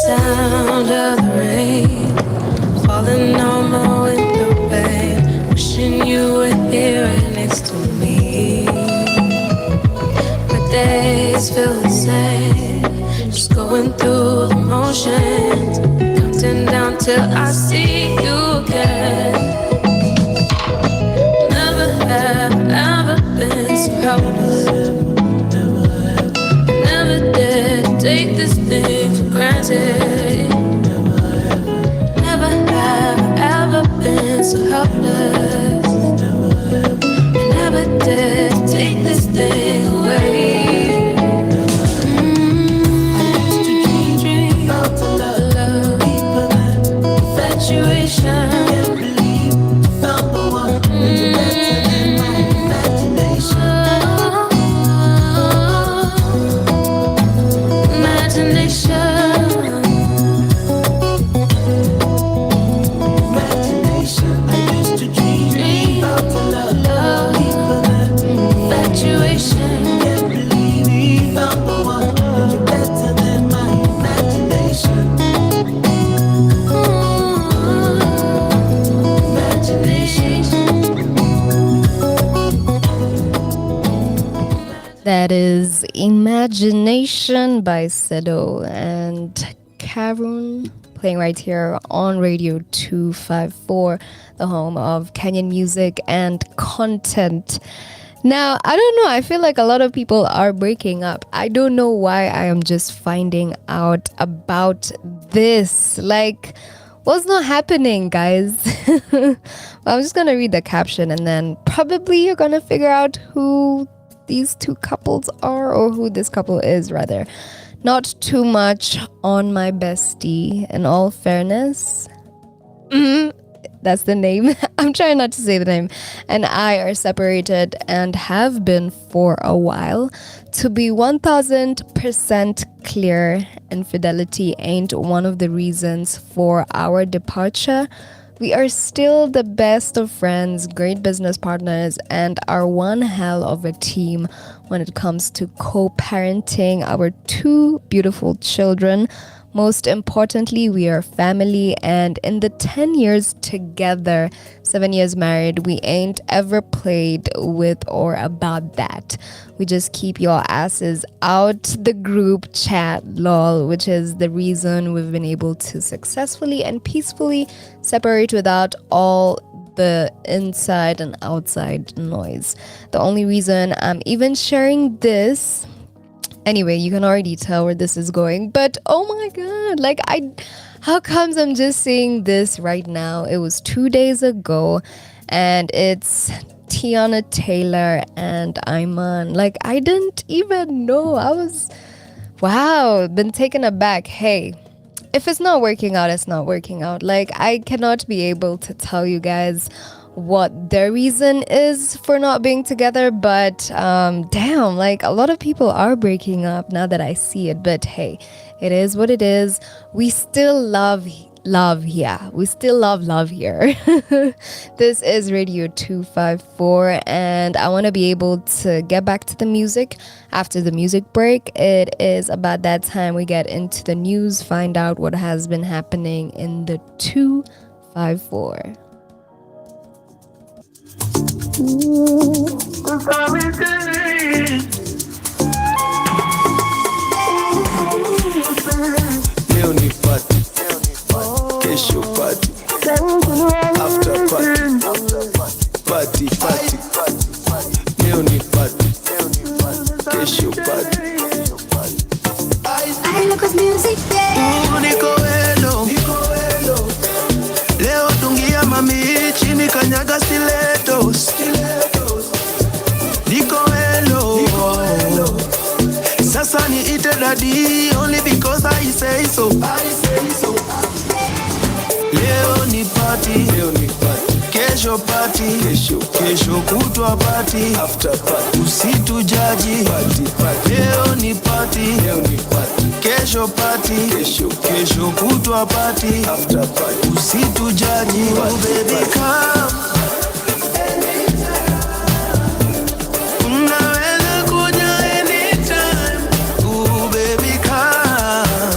Sound of the rain falling on my window pane, wishing you were here right next to me. My days feel the same. just going through the motions, counting down till I see you again. Never have ever been so helpless. Never did take this thing for granted. Never have ever been so helpless. Never did take this thing away. Dream of the love, infatuation. Can't believe you found the one. You're better than my imagination. Imagination. I used to dream of the love, infatuation. Can't believe you found the one. You're better than my imagination. That is Imagination by Sedo and Karun, playing right here on Radio 254, the home of Kenyan music and content. Now, I don't know, I feel like a lot of people are breaking up. I don't know why I am just finding out about this. Like, what's not happening, guys? Well, I'm just gonna read the caption and then probably you're gonna figure out who these two couples are, or who this couple is rather. Not too much on my bestie, in all fairness. That's the name. I'm trying not to say the name. And I are separated and have been for a while. To be 1000% clear, infidelity ain't one of the reasons for our departure. We are still the best of friends, great business partners, and are one hell of a team when it comes to co-parenting our two beautiful children. Most importantly, we are family, and in the 10 years together, 7 years married, we ain't ever played with or about that. We just keep your asses out the group chat, lol, which is the reason we've been able to successfully and peacefully separate without all the inside and outside noise. The only reason I'm even sharing this, anyway, you can already tell where this is going, but oh my god, like how comes I'm just saying this right now? It was 2 days ago, and it's Tiana Taylor and Iman. Like, I didn't even know. I was, wow, been taken aback. Hey, if it's not working out, it's not working out. Like, I cannot be able to tell you guys what their reason is for not being together, but damn, like a lot of people are breaking up now that I see it. But hey, it is what it is. We still love here. We still love here. This is Radio 254, and I want to be able to get back to the music after the music break. It is about that time we get into the news, find out what has been happening in the 254. Leo ni party, kesho party, after party, party. Leo ni party, kesho party. Niko elo, leo tungia mami chini kanyaga stilettos. Niko elo, sasa ni ite daddy only because I say so. Leo ni party, kesho party, kesho kutwa party, after party, usitujaji party. Leo ni party, kesho party, kesho kutwa party, after party, usitujaji. Oh baby come, unaweza kuja anytime. Oh baby come,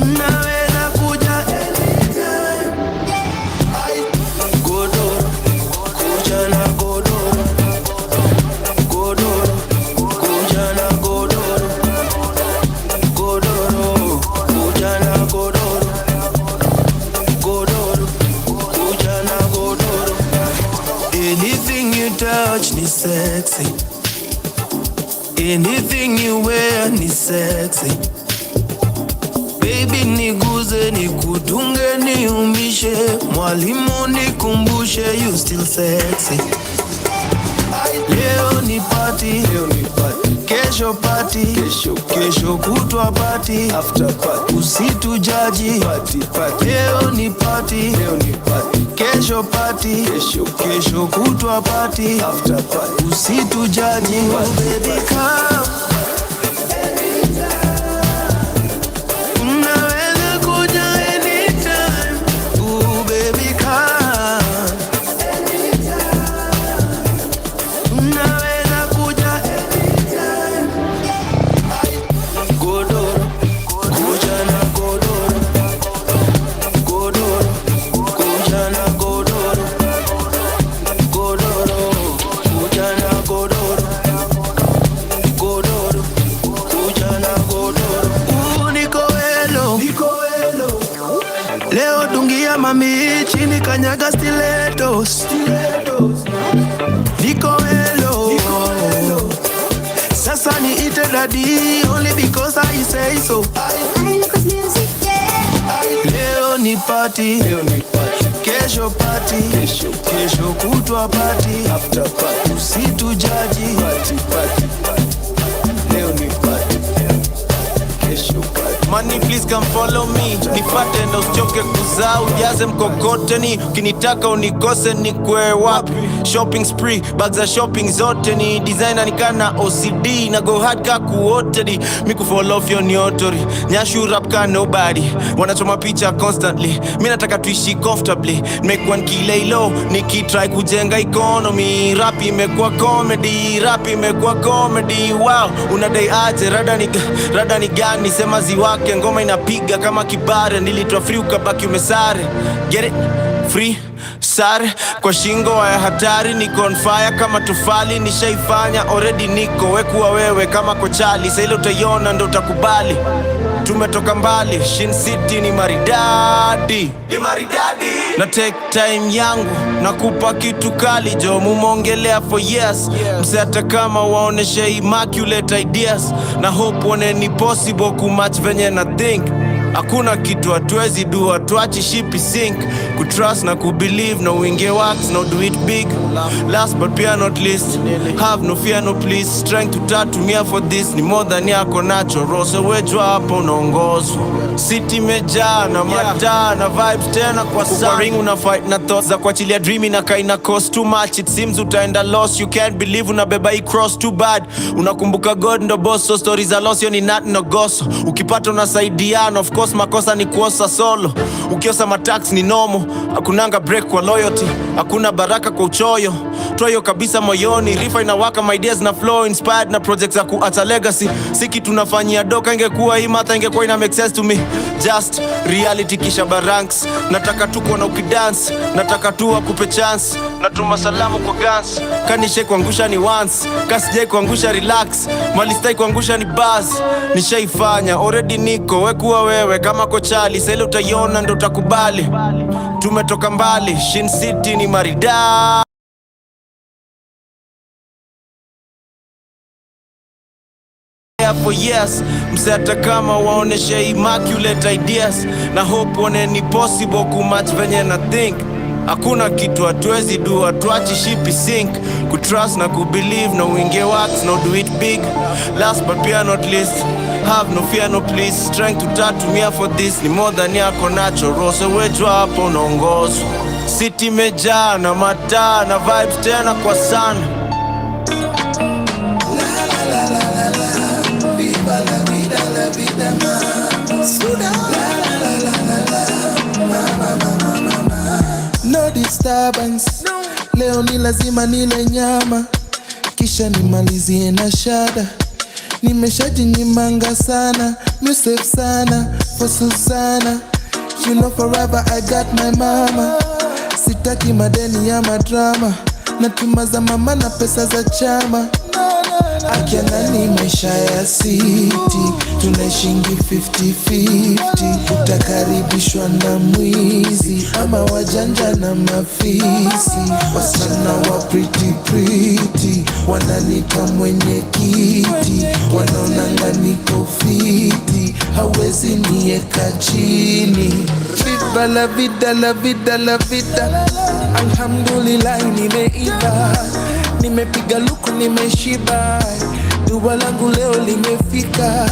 unaweza kuja anytime. Godoro, kuja na godoro, godoro, kuja na godoro. Anything you touch ni sexy. Anything you wear ni sexy. Baby niguze, nikudunge, niumishe, mwalimu nikumbushe, you still sexy. Leo ni party, kesho party, kesho kutwa party, after party, usitujaji. Leo ni party, kesho party, kesho kutwa party, after party, usitujaji. Oh baby come, unaweza kuja anytime. Oh baby come, unaweza kuja anytime. Godoro, kuja na godoro. Godoro, kuja na godoro. Godoro, kuja na godoro. Godoro, kuja na godoro. Niko elo, leo dungia mami chini kanyaga stilettos. Niko elo, sasa ni ite daddy only because I say so. Leo ni party, kesho party, kesho kutwa party, after party, usitujaji. Leo ni party, kesho party. Money please come follow me, nifate na usichoke kuzaa, ujaze mkokoteni, ukinitaka unikose nikwe wapi. Shopping spree, bags za shopping zote ni designer nikana OCD, na go hard ka kuotedi, miku fall off your nyotori, nyashu rap ka nobody, wanachoma picha constantly, mi nataka tuishi comfortably, make one kile low, nikitry kujenga economy, rap imekuwa comedy, rap imekuwa comedy, wow, unadai aje, rada ni gani, sema ziwake, ngoma inapiga kama kibare, nilitwa free ukabaki umesare, get it, free, sare, kwa shingo ya hatari, niko on fire kama tufali, nishaifanya, already niko, wekuwa wewe kama kochali, sa ile utaiona ndo utakubali, tumetoka mbali, Shin City ni maridadi, na take time yangu, na kupa kitu kali, jo mumongelea for years, mse hata kama waoneshe immaculate ideas, na hope one ni possible kumatch venye na think, hakuna kitu hatuwezi do, hatuachi shipi sink, kutrust na kubelieve, no winge wax, no do it big, last but pia not least, have no fear no please, strength tutatumia for this, ni more than yako natural, so wejwa hapo unaongozwa, city mejaa na mataa na vibes tena kwa sana, ring una fight na thoughts za kuachilia dream na kaina cost too much, it seems utaenda lost, you can't believe unabeba hii cross too bad, unakumbuka God ndo boss, so stories are lost, yo ni nat no goso, ukipata unasaidiana, of course makosa ni kuosa solo, ukiosa matax ni nomo, hakunanga break kwa loyalty, hakuna baraka kwa uchoyo, toyo kabisa moyoni, rifa inawaka, my ideas na flow, inspired na projects za kuacha legacy, siki tunafanyia doka, ingekuwa hii matha ingekuwa ina make sense to me, just reality kisha baranks, nataka tu kuona ukidance, nataka tu wakupe chance, natuma salamu kwa guns, kanishe kuangusha ni once, kasijai kuangusha relax, malistai kuangusha ni buzz, nishaifanya, already niko, wekuwa wewe kama kochali, sa ile utaiona ndo utakubali, tumetoka mbali, Shin City ni maridadi. For years, mse hata kama waoneshe immaculate ideas, na hope one ni possible kumatch venye na think, hakuna kitu hatuwezi do, hatuachi shipi sink, kutrust na kubelieve, no winge wax, no do it big, last but pia not least, have no fear no please, strength tutatumia for this, ni more than yako natural, so wejwa hapo unaongozwa, city mejaa na mataa na vibes tena kwa sana. No disturbance, leo ni lazima nile nyama, kisha nimalizie na shada, nimeshajinyimanga sana, musef sana, for Susana, you know forever I got my mama, sitaki madeni ya madrama, na tuma za mama na pesa za chama. Akianani maisha ya city, tunaishingi 50-50. Utakaribishwa na mwizi ama wajanja na mafisi. Wasichana wa pretty wananipa mwenye kiti, wanaonanga niko fiti, hawezi nieka chini. Viva la vida, la vida, la vida. Alhamdulillah nimeiva, nimepiga luku nimeshiba, dua langu leo limefika.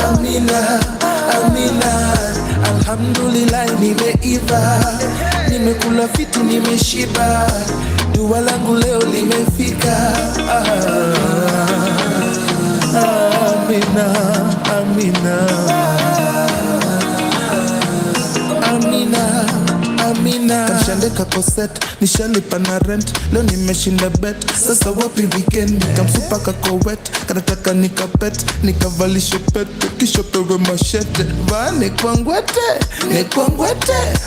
Amina, amina. Alhamdulillah nimeiva, nimekula fiti nimeshiba, dua langu leo limefika. Amina, amina. Amina, amina. Kashandeka koset, nishalipa na rent, leo nimeshinda bet. Sasa wapi weekend, nikamsupa kakowet, kanataka nikapet, nikavalishe pete, kisha pewe mashete. Vaa nikwangwete,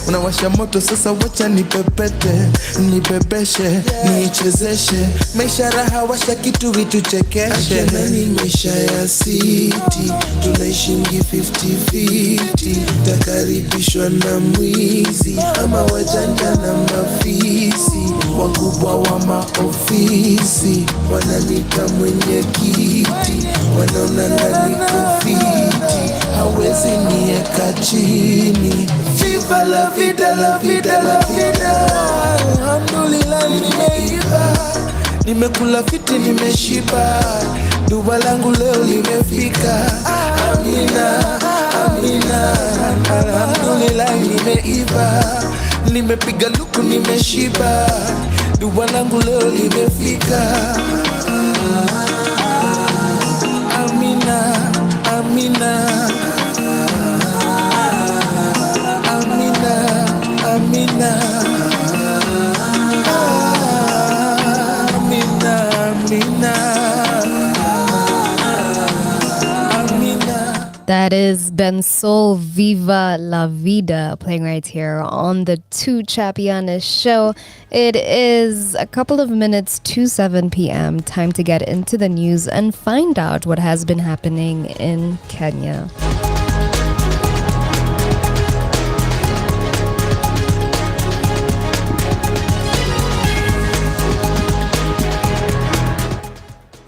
unawasha moto sasa wacha nipepete, nibebeshe, niichezeshe, maisha raha washa kitu vitu chekeshe. Nani maisha ya city, tunaishingi 50-50. Takaribishwa na mwizi ama wajanja na mafisi, wakubwa wa maofisi wananipa mwenye kiti, wanaona ndani kofiti, hawezi nieka chini. Viva la vida, la vida, la vida. Alhamdulillah nimeiva, nimekula fiti nimeshiba, dua langu leo limefika. Amina, amina. Alhamdulillah nimeiva, nimepiga luku nimeshiba, dua langu leo limefika. Amina, amina. Amina, amina. Amina, amina. That is Ben Soul, Viva La Vida, playing right here on the Tuchapiane show. It is a couple of minutes to 7 p.m. Time to get into the news and find out what has been happening in Kenya.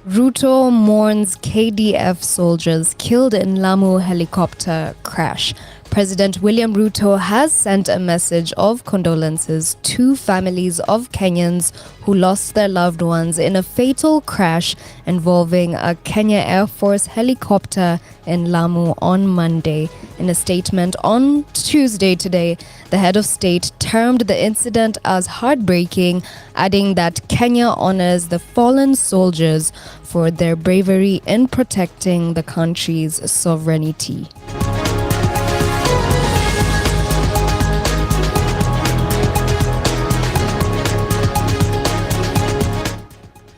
Ruto mourns KDF soldiers killed in Lamu helicopter crash. President William Ruto has sent a message of condolences to families of Kenyans who lost their loved ones in a fatal crash involving a Kenya Air Force helicopter in Lamu on Monday. In a statement on Tuesday today, the head of state termed the incident as heartbreaking, adding that Kenya honors the fallen soldiers for their bravery in protecting the country's sovereignty.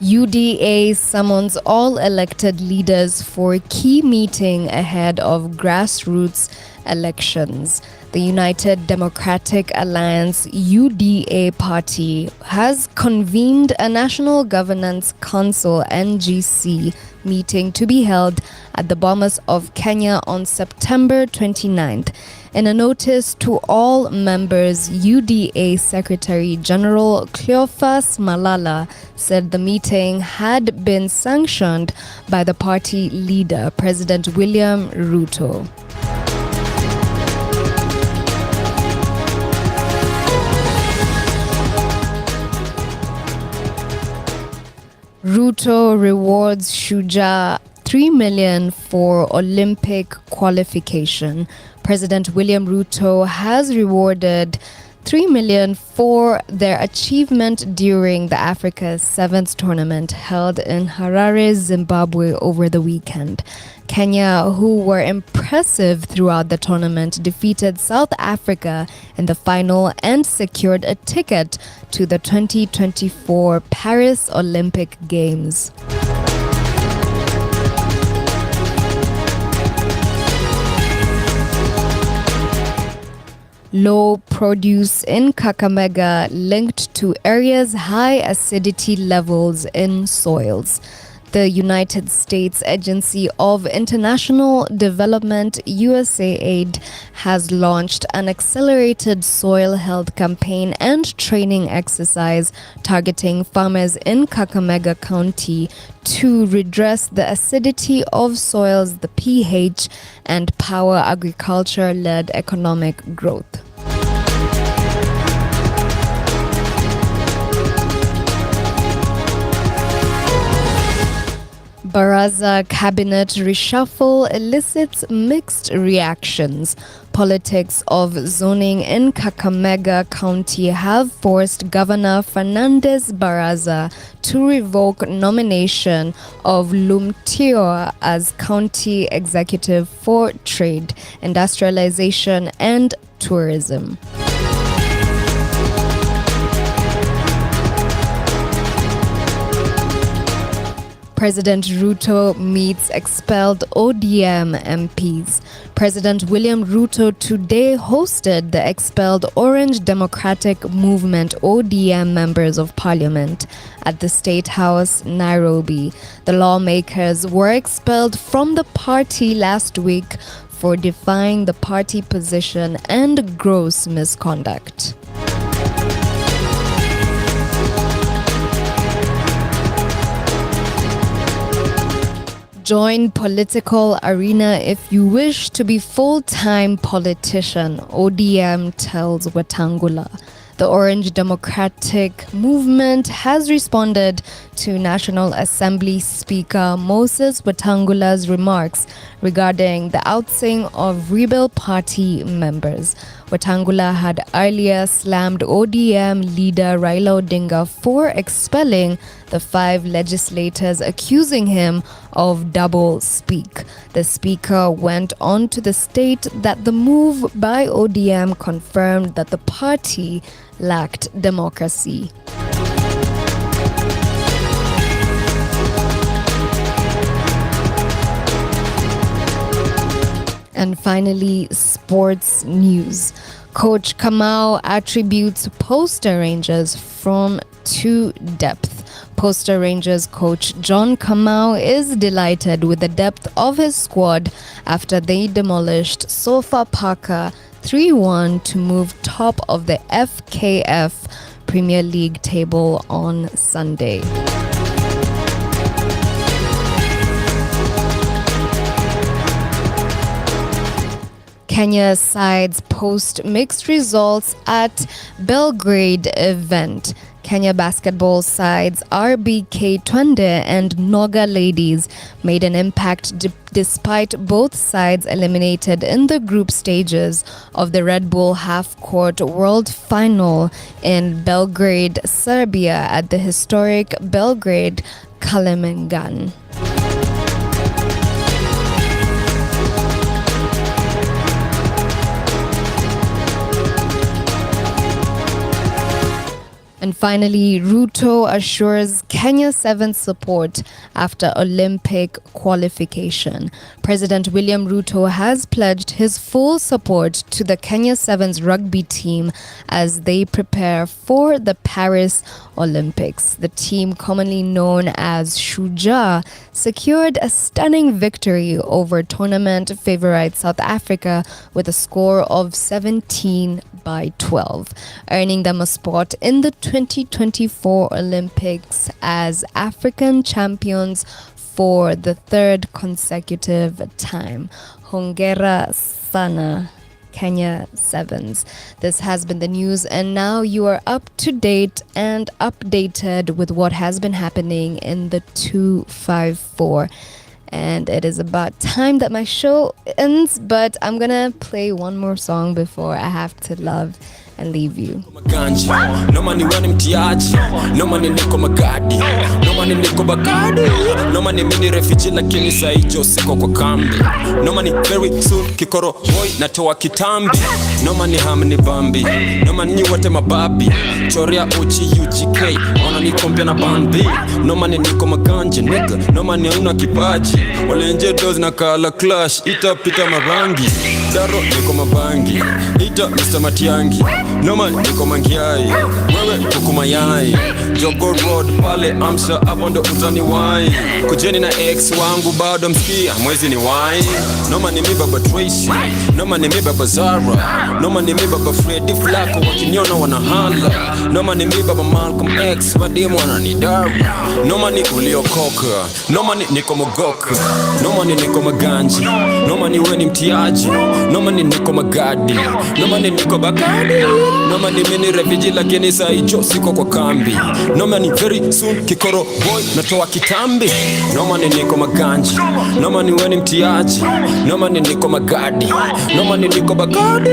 UDA summons all elected leaders for key meeting ahead of grassroots elections. The United Democratic Alliance UDA party has convened a National Governance Council NGC meeting to be held at the Bomas of Kenya on September 29th. In a notice to all members, UDA Secretary General Cleophas Malala said the meeting had been sanctioned by the party leader, President William Ruto. Ruto rewards Shujaa 3 million for Olympic qualification. President William Ruto has rewarded 3 million for their achievement during the Africa's 7th tournament held in Harare, Zimbabwe over the weekend. Kenya, who were impressive throughout the tournament, defeated South Africa in the final and secured a ticket to the 2024 Paris Olympic Games. Low produce in Kakamega linked to areas' high acidity levels in soils. The United States Agency of International Development, USAID, has launched an accelerated soil health campaign and training exercise targeting farmers in Kakamega County to redress the acidity of soils, the pH, and power agriculture-led economic growth. Baraza cabinet reshuffle elicits mixed reactions. Politics of zoning in Kakamega County have forced Governor Fernandez Baraza to revoke nomination of Lumtio as county executive for trade, industrialization, and tourism. President Ruto meets expelled ODM MPs. President William Ruto today hosted the expelled Orange Democratic Movement ODM members of parliament at the State House, Nairobi. The lawmakers were expelled from the party last week for defying the party position and gross misconduct. Join political arena if you wish to be full-time politician, ODM tells Wetangula. The Orange Democratic Movement has responded to National Assembly Speaker Moses Wetangula's remarks regarding the outsing of Rebel Party members. Wetangula had earlier slammed ODM leader Raila Odinga for expelling the 5 legislators accusing him of double speak. The speaker went on to state that the move by ODM confirmed that the party lacked democracy. And finally, sports news. Coach Kamau attributes Poster Rangers form to depth. Poster Rangers coach John Kamau is delighted with the depth of his squad after they demolished Sofapaka 3-1 to move top of the FKF Premier League table on Sunday. Kenya sides post mixed results at Belgrade event. Kenya basketball sides RBK Twende and Noga Ladies made an impact despite both sides eliminated in the group stages of the Red Bull Half-Court World Final in Belgrade, Serbia at the historic Belgrade Kalemengan. And finally, Ruto assures Kenya 7 support after Olympic qualification. President William Ruto has pledged his full support to the Kenya 7's rugby team as they prepare for the Paris Olympics. The team, commonly known as Shujaa, secured a stunning victory over tournament favorite South Africa with a score of 17-12, earning them a spot in the 2024 Olympics as African champions for the 3rd consecutive time. Hongera sana, Kenya Sevens. This has been the news, and now you are up to date and updated with what has been happening in the 254. And it is about time that my show ends, but I'm gonna play one more song before I have to love and leave you. No money running mtiaji, no money niko magadi, no money Nomani niko Bakadi. Nomani mini refugee lakini saa hiyo siko kwa kambi. Nomani very soon kikoro boy natoa kitambi. Nomani hamni bambi. Nomani nyi wote mababi. Chorea uchi UGK ona nikompia na bambi. Nomani niko maganje nigga. Nomani hauna kipaji. Walenje dozi na kala clash. Ita pita marangi. Daro niko mabangi. Ita Mr. Matiangi. Nomani niko mangiai. Wewe kuku mayai. Jogo road pale Amsha hapo ndo utani wai. Kujeni na ex wangu bado msikia mwezi ni wai. Noma ni mi baba Tracy. Noma ni mi baba Zara. Noma ni mi baba Freddy Flacco wakiniona wanahala. Noma ni mi baba Malcolm X madimu wananidara. Noma ni uliokoka. Noma ni niko mogoka. Noma ni niko maganji. Noma ni we ni mtiaji. Noma ni niko magadi. Noma ni niko Bakadi. Noma ni mini refugee lakini saa hiyo siko kwa kambi. Noma ni very soon kikoro boy natoa kitambi. Noma ni niko maganji. Noma ni we ni mtiaji. Noma ni niko magadi. Noma ni niko Bakadi.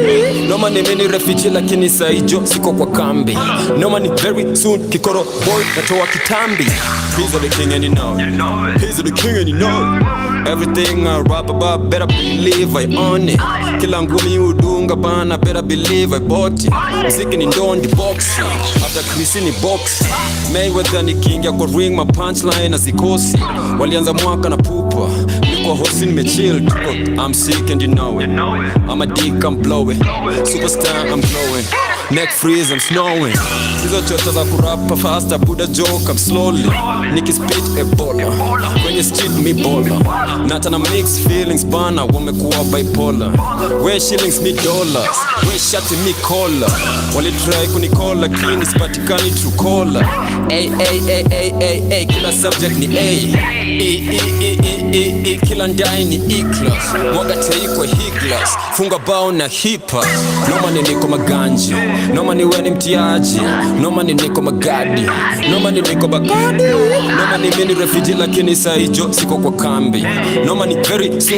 Noma ni mini refugee lakini saa hiyo siko kwa kambi. Noma ni very soon kikoro boy natoa kitambi. He's the king and you know it. He's the king and you know it. Everything I rap about better believe I own it. Kila ngumi udunga bana better believe I bought it. Mziki ni ndondi boxing. After Chris ni boxing. Mayweather ni king ya kwa ring my punchline azikosi. Walianza mwaka na pupa. Niko hosi nimechill. I'm sick and you know it. I'm a dick I'm blowing. Superstar I'm glowing. Neck freeze I'm snowing. Hizo chota za kurapa faster Buddha joke I'm slowly. Niki spit Ebola. Kwenye street me bola. Nata na mixed feelings bana wamekuwa bipolar. We shillings me dollars. We shati me collar. Wali try kunikola lakini sipatikani true caller. A kila subject ni A. Kila ndai ni E-class. Mwaga teiko higlas. Funga bao na hip-hop. Noma ni niko maganji. Noma ni we ni mtiaji. Noma ni niko magadi. Noma ni niko Bakadi. Noma ni mini refugee lakini saa hiyo siko kwa kambi. Noma ni very soon